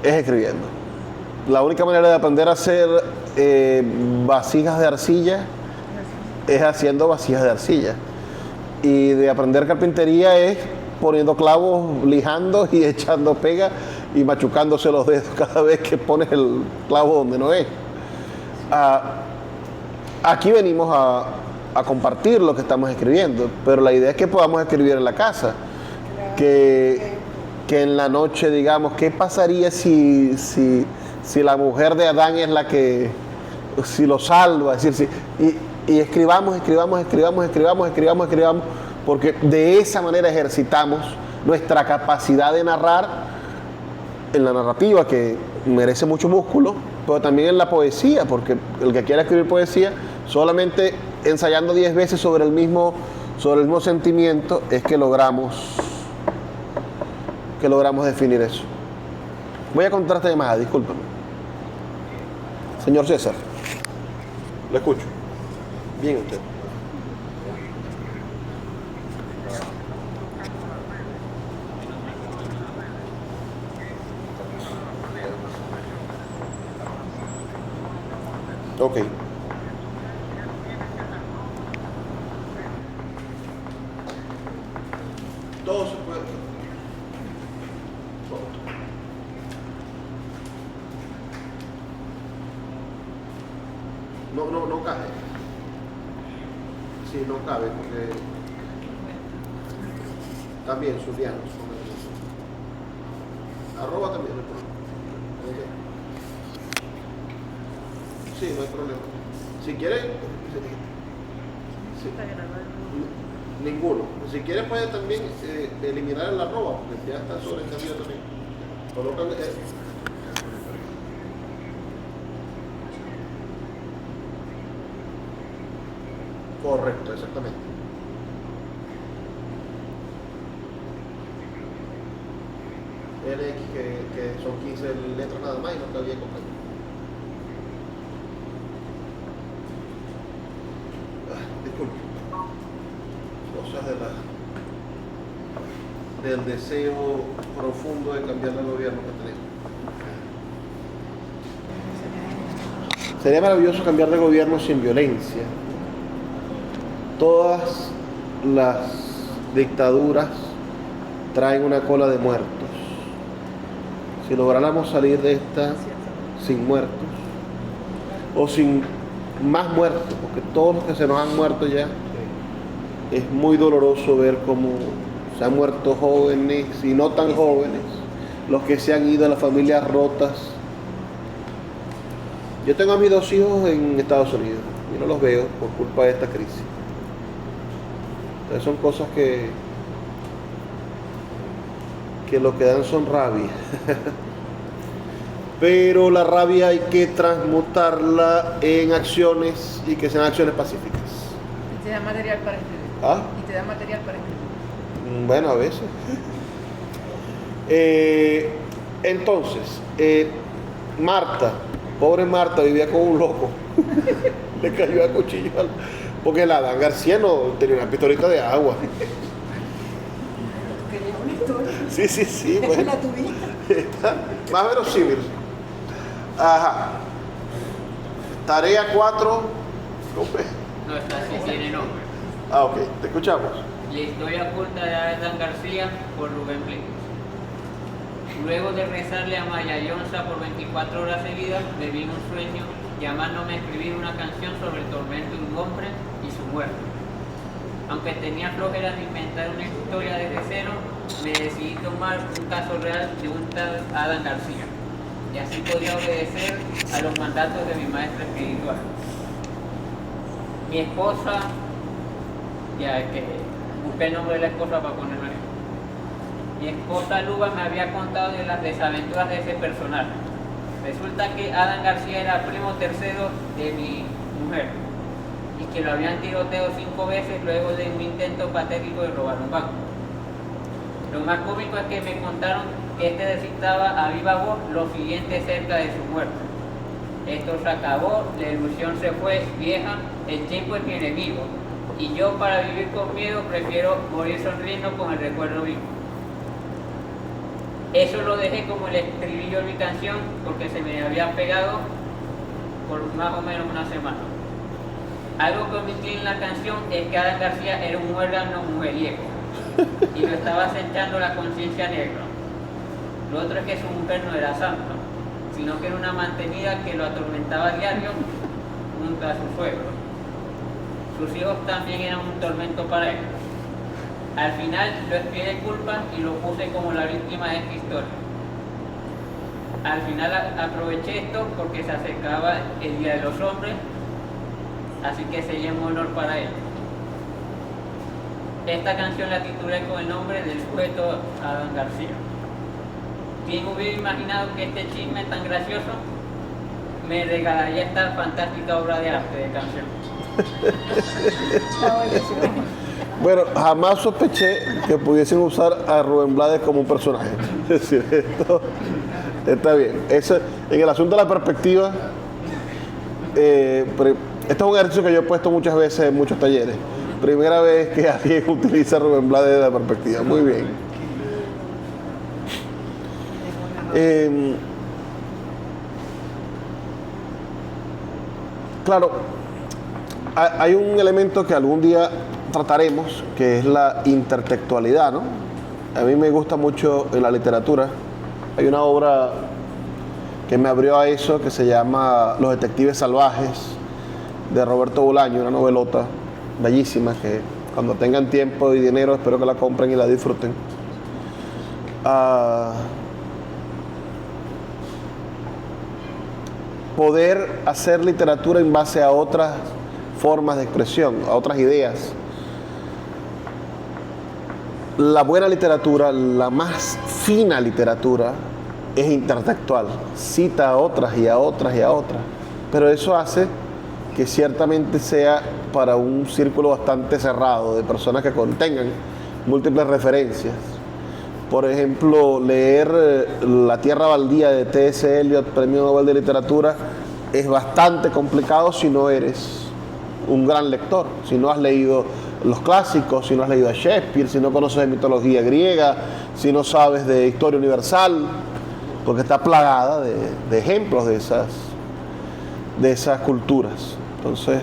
es escribiendo. La única manera de aprender a hacer vasijas de arcilla es haciendo vasijas de arcilla. Y de aprender carpintería es poniendo clavos, lijando y echando pega y machucándose los dedos cada vez que pones el clavo donde no es. Aquí venimos a compartir lo que estamos escribiendo, pero la idea es que podamos escribir en la casa. Que en la noche digamos, ¿qué pasaría si la mujer de Adán es la que, si lo salva? Es decir, y escribamos, porque de esa manera ejercitamos nuestra capacidad de narrar en la narrativa, que merece mucho músculo, pero también en la poesía, porque el que quiera escribir poesía, solamente ensayando 10 veces sobre el mismo sentimiento, es que logramos definir eso. Voy a contar esta llamada, discúlpame. Señor César, lo escucho. Bien usted. Ok. Todo se puede. No cabe. Sí, no cabe porque también Zulianos. Arroba también no hay problema. Sí, no hay problema. Si quieren, ninguno. Si quieren pueden también eliminar el arroba, porque ya está sobreentendido también. Colocan correcto, exactamente. LX que son 15 letras nada más y no cabía completo. Disculpe. Cosas del deseo profundo de cambiar el gobierno que tenemos. Sería maravilloso cambiar de gobierno sin violencia. Todas las dictaduras traen una cola de muertos. Si lográramos salir de esta sin muertos, o sin más muertos, porque todos los que se nos han muerto ya, es muy doloroso ver cómo se han muerto jóvenes y no tan jóvenes, los que se han ido a las familias rotas. Yo tengo a mis 2 hijos en Estados Unidos y no los veo por culpa de esta crisis. Entonces son cosas que lo que dan son rabia. Pero la rabia hay que transmutarla en acciones y que sean acciones pacíficas. Y te da material para escribir. ¿Ah? Y te da material para escribir. Bueno, a veces. Entonces, Marta, pobre Marta, vivía con un loco. Le cayó a cuchillo. Porque la Adán García no tenía una pistolita de agua. Quería una historia. Sí, bueno. La tuviste. Está más verosímil. Ajá. Tarea 4. No, esta sí tiene nombre. Ah, ok, te escuchamos. La historia oculta de Adán García por Rubén Blades. Luego de rezarle a Maya Yonza por 24 horas seguidas, me vino un sueño llamándome a escribir una canción sobre el tormento de un hombre y su muerte. Aunque tenía flojera de inventar una historia desde cero, me decidí tomar un caso real de un tal Adán García, y así podía obedecer a los mandatos de mi maestra espiritual. Mi esposa, ya es que busqué el nombre de la esposa para ponerlo ahí. Mi esposa Luba me había contado de las desaventuras de ese personaje. Resulta que Adán García era primo tercero de mi mujer y que lo habían tiroteado 5 veces luego de un intento patético de robar un banco. Lo más cómico es que me contaron que este recitaba a viva voz lo siguiente cerca de su muerte: esto se acabó, la ilusión se fue vieja, el tiempo es mi enemigo, y yo para vivir con miedo prefiero morir sonriendo con el recuerdo vivo. Eso lo dejé como el estribillo de mi canción porque se me había pegado por más o menos una semana. Algo que omití en la canción es que Adán García era un muérgano mujeriego y lo estaba acechando la conciencia negra. Lo otro es que su mujer no era santa, sino que era una mantenida que lo atormentaba a diario junto a su suegro. Sus hijos también eran un tormento para él. Al final lo expié de culpa y lo puse como la víctima de esta historia. Al final aproveché esto porque se acercaba el Día de los Hombres, así que sería un honor para él. Esta canción la titulé con el nombre del sujeto Adán García. ¿Quién hubiera imaginado que este chisme tan gracioso me regalaría esta fantástica obra de arte de canción? Bueno, jamás sospeché que pudiesen usar a Rubén Blades como un personaje. Es decir, esto está bien. Eso, en el asunto de la perspectiva, esto es un ejercicio que yo he puesto muchas veces en muchos talleres. Primera vez que alguien utiliza a Rubén Blades de la perspectiva. Muy bien. Claro, hay un elemento que algún día trataremos, que es la intertextualidad, ¿no? A mí me gusta mucho en la literatura. Hay una obra que me abrió a eso que se llama Los Detectives Salvajes, de Roberto Bolaño, una novelota bellísima que cuando tengan tiempo y dinero espero que la compren y la disfruten. Poder hacer literatura en base a otras formas de expresión, a otras ideas. La buena literatura, la más fina literatura, es intertextual, cita a otras y a otras y a otras, pero eso hace que ciertamente sea para un círculo bastante cerrado de personas que contengan múltiples referencias. Por ejemplo, leer La Tierra Baldía de T.S. Eliot, Premio Nobel de Literatura, es bastante complicado si no eres un gran lector, si no has leído los clásicos, si no has leído a Shakespeare, si no conoces de mitología griega, si no sabes de historia universal, porque está plagada de ejemplos de esas culturas. Entonces,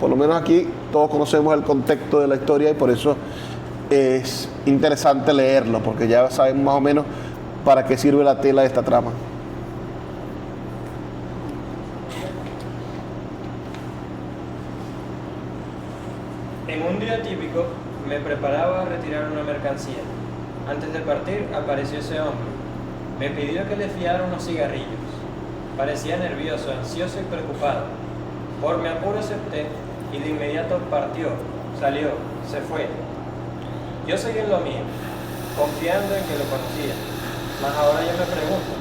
por lo menos aquí todos conocemos el contexto de la historia y por eso es interesante leerlo, porque ya sabemos más o menos para qué sirve la tela de esta trama. En un día típico, me preparaba a retirar una mercancía. Antes de partir, apareció ese hombre. Me pidió que le fiara unos cigarrillos. Parecía nervioso, ansioso y preocupado. Por mi apuro acepté y de inmediato partió, salió, se fue. Yo seguí en lo mío, confiando en que lo conocía. Mas ahora yo me pregunto,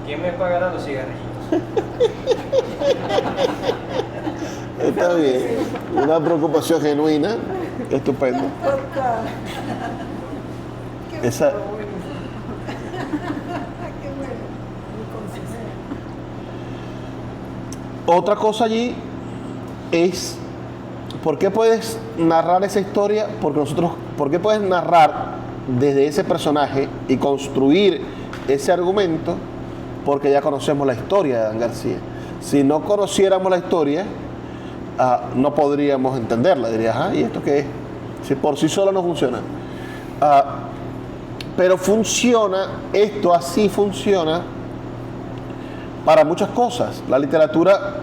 ¿Quién me pagará los cigarrillos? Está bien. Una preocupación genuina. Estupendo. Esa, Qué bueno. Muy conciso. otra cosa allí es, ¿por qué puedes narrar esa historia? ¿Por qué puedes narrar desde ese personaje y construir ese argumento? Porque ya conocemos la historia de Dan García. Si no conociéramos la historia, no podríamos entenderla. Dirías, ¿y esto qué es? Si por sí solo no funciona. Pero funciona, esto así funciona para muchas cosas. La literatura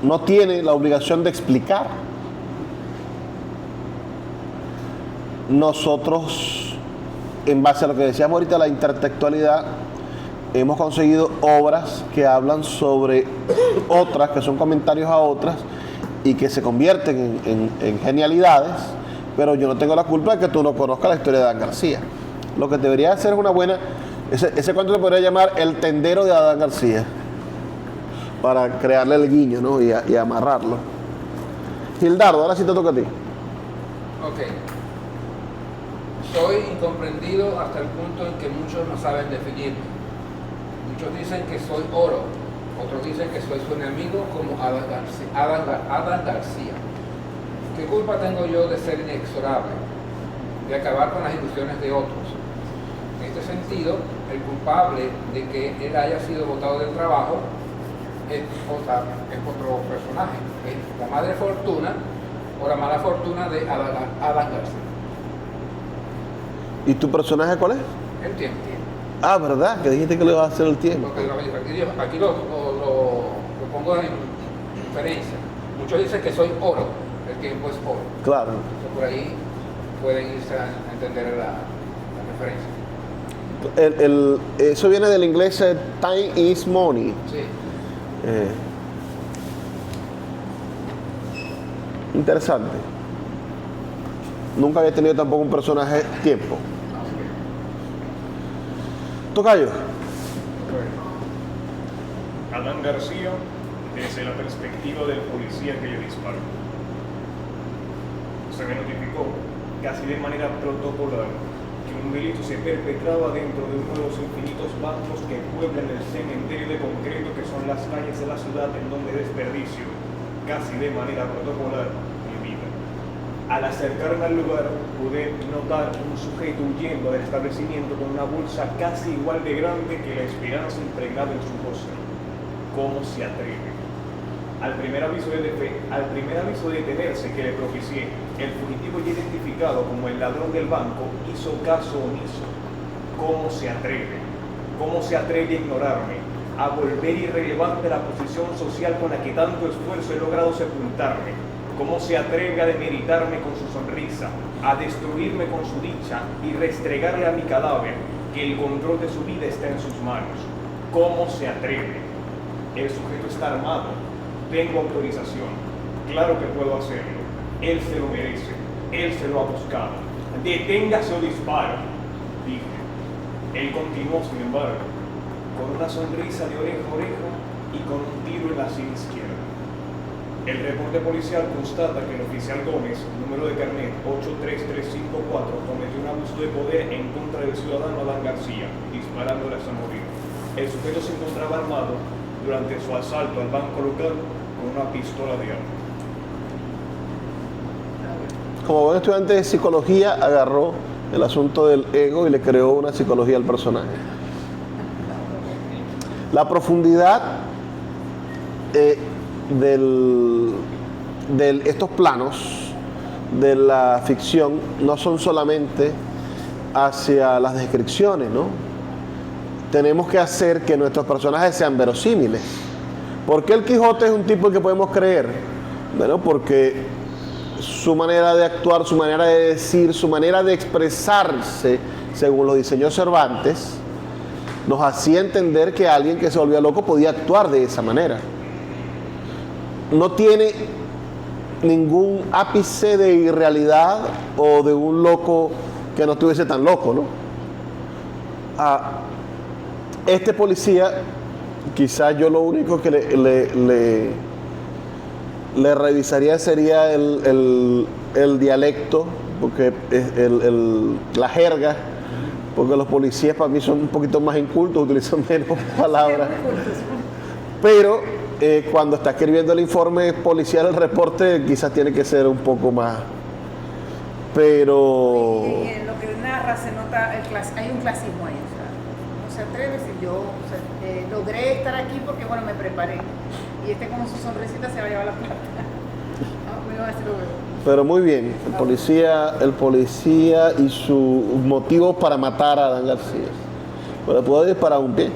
no tiene la obligación de explicar. Nosotros, en base a lo que decíamos ahorita, la intertextualidad, hemos conseguido obras que hablan sobre otras, que son comentarios a otras y que se convierten en genialidades, pero yo no tengo la culpa de que tú no conozcas la historia de Adán García. Lo que debería hacer es una buena... Ese cuento se podría llamar El tendero de Adán García, para crearle el guiño, ¿no? y amarrarlo. Gildardo, ahora sí te toca a ti. Ok. Soy incomprendido hasta el punto en que muchos no saben definirme. Muchos dicen que soy oro, otros dicen que soy su enemigo como Adán García. ¿Qué culpa tengo yo de ser inexorable, de acabar con las ilusiones de otros? En este sentido, el culpable de que él haya sido botado del trabajo es otro personaje, es la madre fortuna o la mala fortuna de Adán García. ¿Y tu personaje cuál es? El tiempo. Ah, ¿verdad? Que dijiste que le ibas a hacer el tiempo. Porque aquí lo pongo en diferencia. Muchos dicen que soy oro, el tiempo es oro. Claro. Entonces, por ahí pueden irse a entender la referencia. Eso viene del inglés time is money. Sí. Interesante. Nunca había tenido tampoco un personaje tiempo. Tocayo. Adán García, desde la perspectiva del policía que le disparó. Se me notificó, casi de manera protocolar, que un delito se perpetraba dentro de uno de los infinitos bancos que pueblan el cementerio de concreto que son las calles de la ciudad en donde desperdicio, casi de manera protocolar, mi vida. Al acercarme al lugar, pude notar un sujeto huyendo del establecimiento con una bolsa casi igual de grande que la esperanza impregnada en su rostro. ¿Cómo se atreve? Al primer aviso de detenerse que le propicié, el fugitivo ya identificado como el ladrón del banco hizo caso omiso. ¿Cómo se atreve? ¿Cómo se atreve a ignorarme? A volver irrelevante la posición social con la que tanto esfuerzo he logrado sepultarme. ¿Cómo se atreve a demeritarme con su sonrisa, a destruirme con su dicha y restregarle a mi cadáver que el control de su vida está en sus manos? ¿Cómo se atreve? El sujeto está armado. Tengo autorización. Claro que puedo hacerlo. Él se lo merece. Él se lo ha buscado. Deténgase o disparo, dije. Él continuó, sin embargo, con una sonrisa de oreja a oreja y con un tiro en la sien izquierda. El reporte policial constata que el oficial Gómez, número de carnet 83354, cometió un abuso de poder en contra del ciudadano Adán García, disparándole hasta morir. El sujeto se encontraba armado durante su asalto al banco local con una pistola de arma. Como buen estudiante de psicología, agarró el asunto del ego y le creó una psicología al personaje. La profundidad estos planos de la ficción no son solamente hacia las descripciones, ¿no? Tenemos que hacer que nuestros personajes sean verosímiles. ¿Por qué el Quijote es un tipo que podemos creer? Bueno, porque su manera de actuar, su manera de decir, su manera de expresarse, según lo diseñó Cervantes, nos hacía entender que alguien que se volvía loco podía actuar de esa manera. No tiene ningún ápice de irrealidad o de un loco que no estuviese tan loco, ¿no? Este policía, quizás yo lo único que le revisaría sería el dialecto, porque la jerga, porque los policías para mí son un poquito más incultos, utilizan menos palabras. Pero cuando está escribiendo el informe policial, el reporte, quizás tiene que ser un poco más. Pero... Y en lo que narra se nota, hay un clasismo ahí. O sea, no se atreve si yo logré estar aquí porque, bueno, me preparé. Y con su sonrisita se va a llevar la plata. Me va a decir lo mismo. Pero muy bien, el policía y sus motivos para matar a Adán García. Pero puede disparar un pie.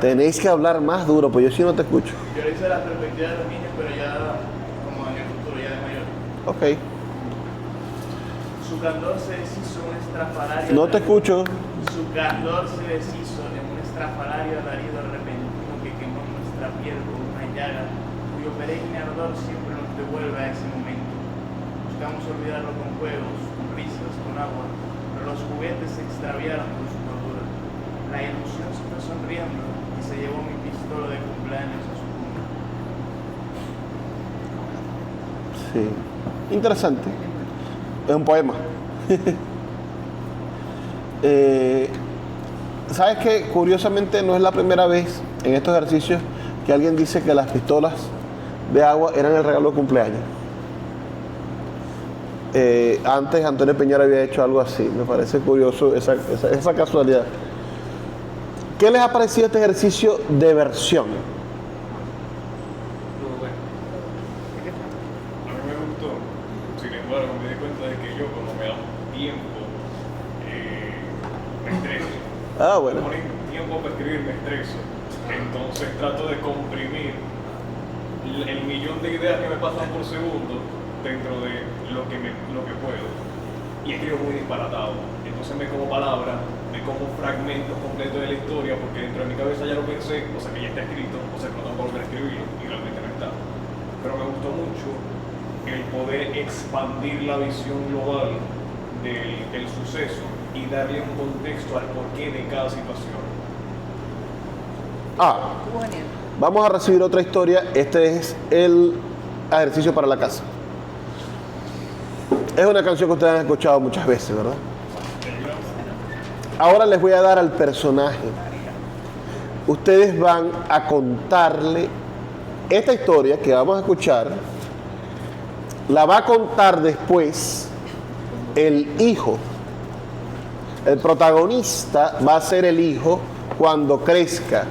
Tenéis que hablar más duro, pues yo sí no te escucho. Yo le hice la perspectiva de los niños, pero ya como en el futuro, ya de mayor. Ok. Su candor se deshizo en un estrafalario. No te escucho. Su candor se deshizo en un estrafalario alarido repentino que quemó nuestra piel con una llaga, cuyo perenne ardor siempre nos devuelve a ese momento. Buscamos olvidarlo con juegos, con risas, con agua, pero los juguetes se extraviaron con su cordura. La ilusión se fue sonriendo y se llevó mi pistola de cumpleaños a su tumba. Sí. Interesante. Es un poema. ¿Sabes qué? Curiosamente no es la primera vez en estos ejercicios que alguien dice que las pistolas de agua eran el regalo de cumpleaños. Antes Antonio Peñara había hecho algo así. Me parece curioso esa casualidad. ¿Qué les ha parecido este ejercicio de versión? A mí me gustó. Sin embargo, me di cuenta de que yo, cuando me da tiempo, me estreso. Ah, bueno. Como tiempo para escribir, me estreso. Entonces trato de comprimir el millón de ideas que me pasan por segundo dentro de lo que puedo. Y escribo muy disparatado. Entonces me como palabras, me como fragmentos completos de la historia, porque dentro de mi cabeza ya lo pensé, o sea que ya está escrito, o sea que no tengo que volver a escribirlo, y realmente no está. Pero me gustó mucho el poder expandir la visión global del suceso y darle un contexto al porqué de cada situación. Vamos a recibir otra historia. Este es el ejercicio para la casa. Es una canción que ustedes han escuchado muchas veces, ¿verdad? Ahora les voy a dar al personaje. Ustedes van a contarle esta historia que vamos a escuchar. La va a contar después el hijo. El protagonista va a ser el hijo cuando crezca,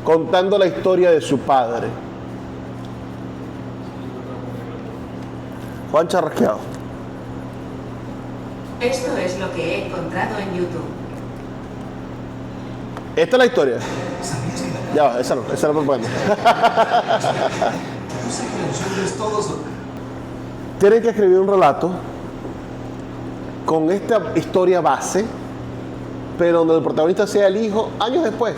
contando la historia de su padre. Juan Charrasqueado. Esto es lo que he encontrado en YouTube. Esta es la historia. Ya va, esa no me puedo. Tienen que escribir un relato con esta historia base, pero donde el protagonista sea el hijo años después.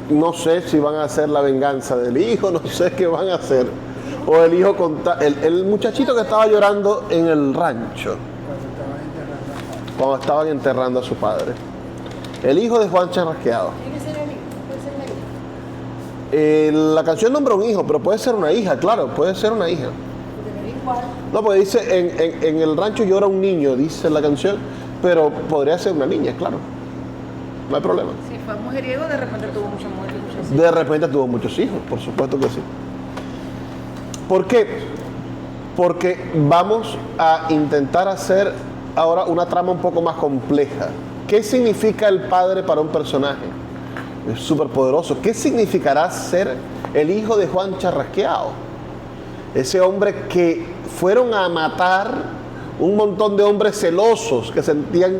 No sé si van a hacer la venganza del hijo, no sé qué van a hacer. O el hijo el muchachito que estaba llorando en el rancho cuando estaban enterrando a su padre. El hijo de Juan Charrasqueado. ¿Tiene que ser el hijo? ¿Puede ser la hija? La canción nombra un hijo, pero puede ser una hija, claro, puede ser una hija. Porque me da igual. No, porque dice, en el rancho llora un niño, dice la canción, pero podría ser una niña, claro. No hay problema. Si fue mujeriego, de repente tuvo muchas mujeres y muchos hijos. De repente tuvo muchos hijos, por supuesto que sí. ¿Por qué? Porque vamos a intentar hacer ahora una trama un poco más compleja. ¿Qué significa el padre para un personaje? Es súper poderoso. ¿Qué significará ser el hijo de Juan Charrasqueado? Ese hombre que fueron a matar un montón de hombres celosos que sentían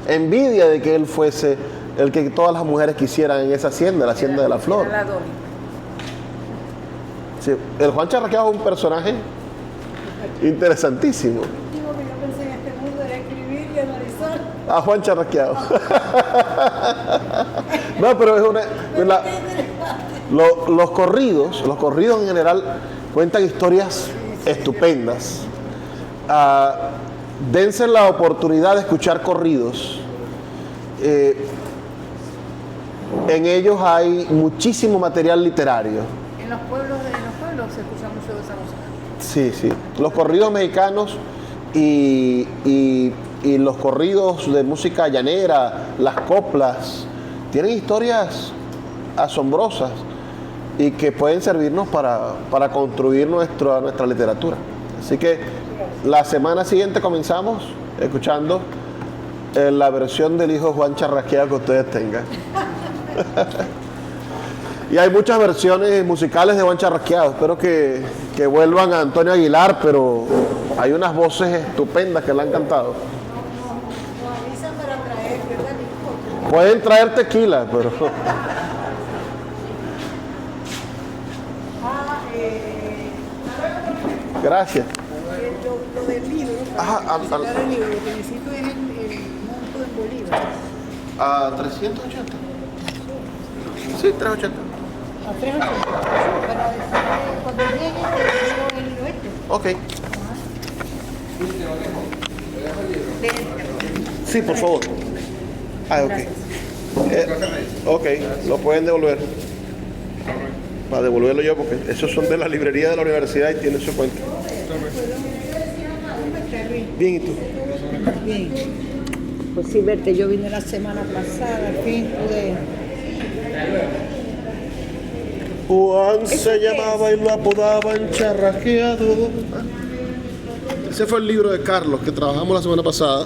envidia de que él fuese el que todas las mujeres quisieran en esa hacienda, la hacienda de la Flor. Era la Dolly. Sí, el Juan Charrasqueado es un personaje interesantísimo. Digo que yo pensé en este mundo era escribir y analizar. A Juan Charrasqueado. No, pero es los corridos en general cuentan historias estupendas. dense la oportunidad de escuchar corridos. En ellos hay muchísimo material literario. En los pueblos se escucha mucho de esa música. Sí, sí. Los corridos mexicanos y los corridos de música llanera, las coplas, tienen historias asombrosas y que pueden servirnos para construir nuestra literatura. Así que la semana siguiente comenzamos escuchando la versión del hijo Juan Charrasqueado que ustedes tengan. Y hay muchas versiones musicales de Juan Charrasqueado. Espero que vuelvan a Antonio Aguilar, pero hay unas voces estupendas que le han cantado. Nos avisan para traer, ¿verdad? Pueden traer tequila, pero... Gracias. Lo del libro, para visitar el libro, lo que necesito es el monto en bolívares. ¿A 380? Sí, 380. A 380. Para decirle, cuando llegue, te digo el oeste. Ok. Sí, por favor. Ah, ok. Ok, lo pueden devolver. Para devolverlo yo, porque esos son de la librería de la universidad y tienen su cuenta. Bien, ¿y tú? Bien. Pues sí, verte, yo vine la semana pasada, al fin pude. Juan se llamaba y lo apodaban Charrasqueado. Ese fue el libro de Carlos que trabajamos la semana pasada.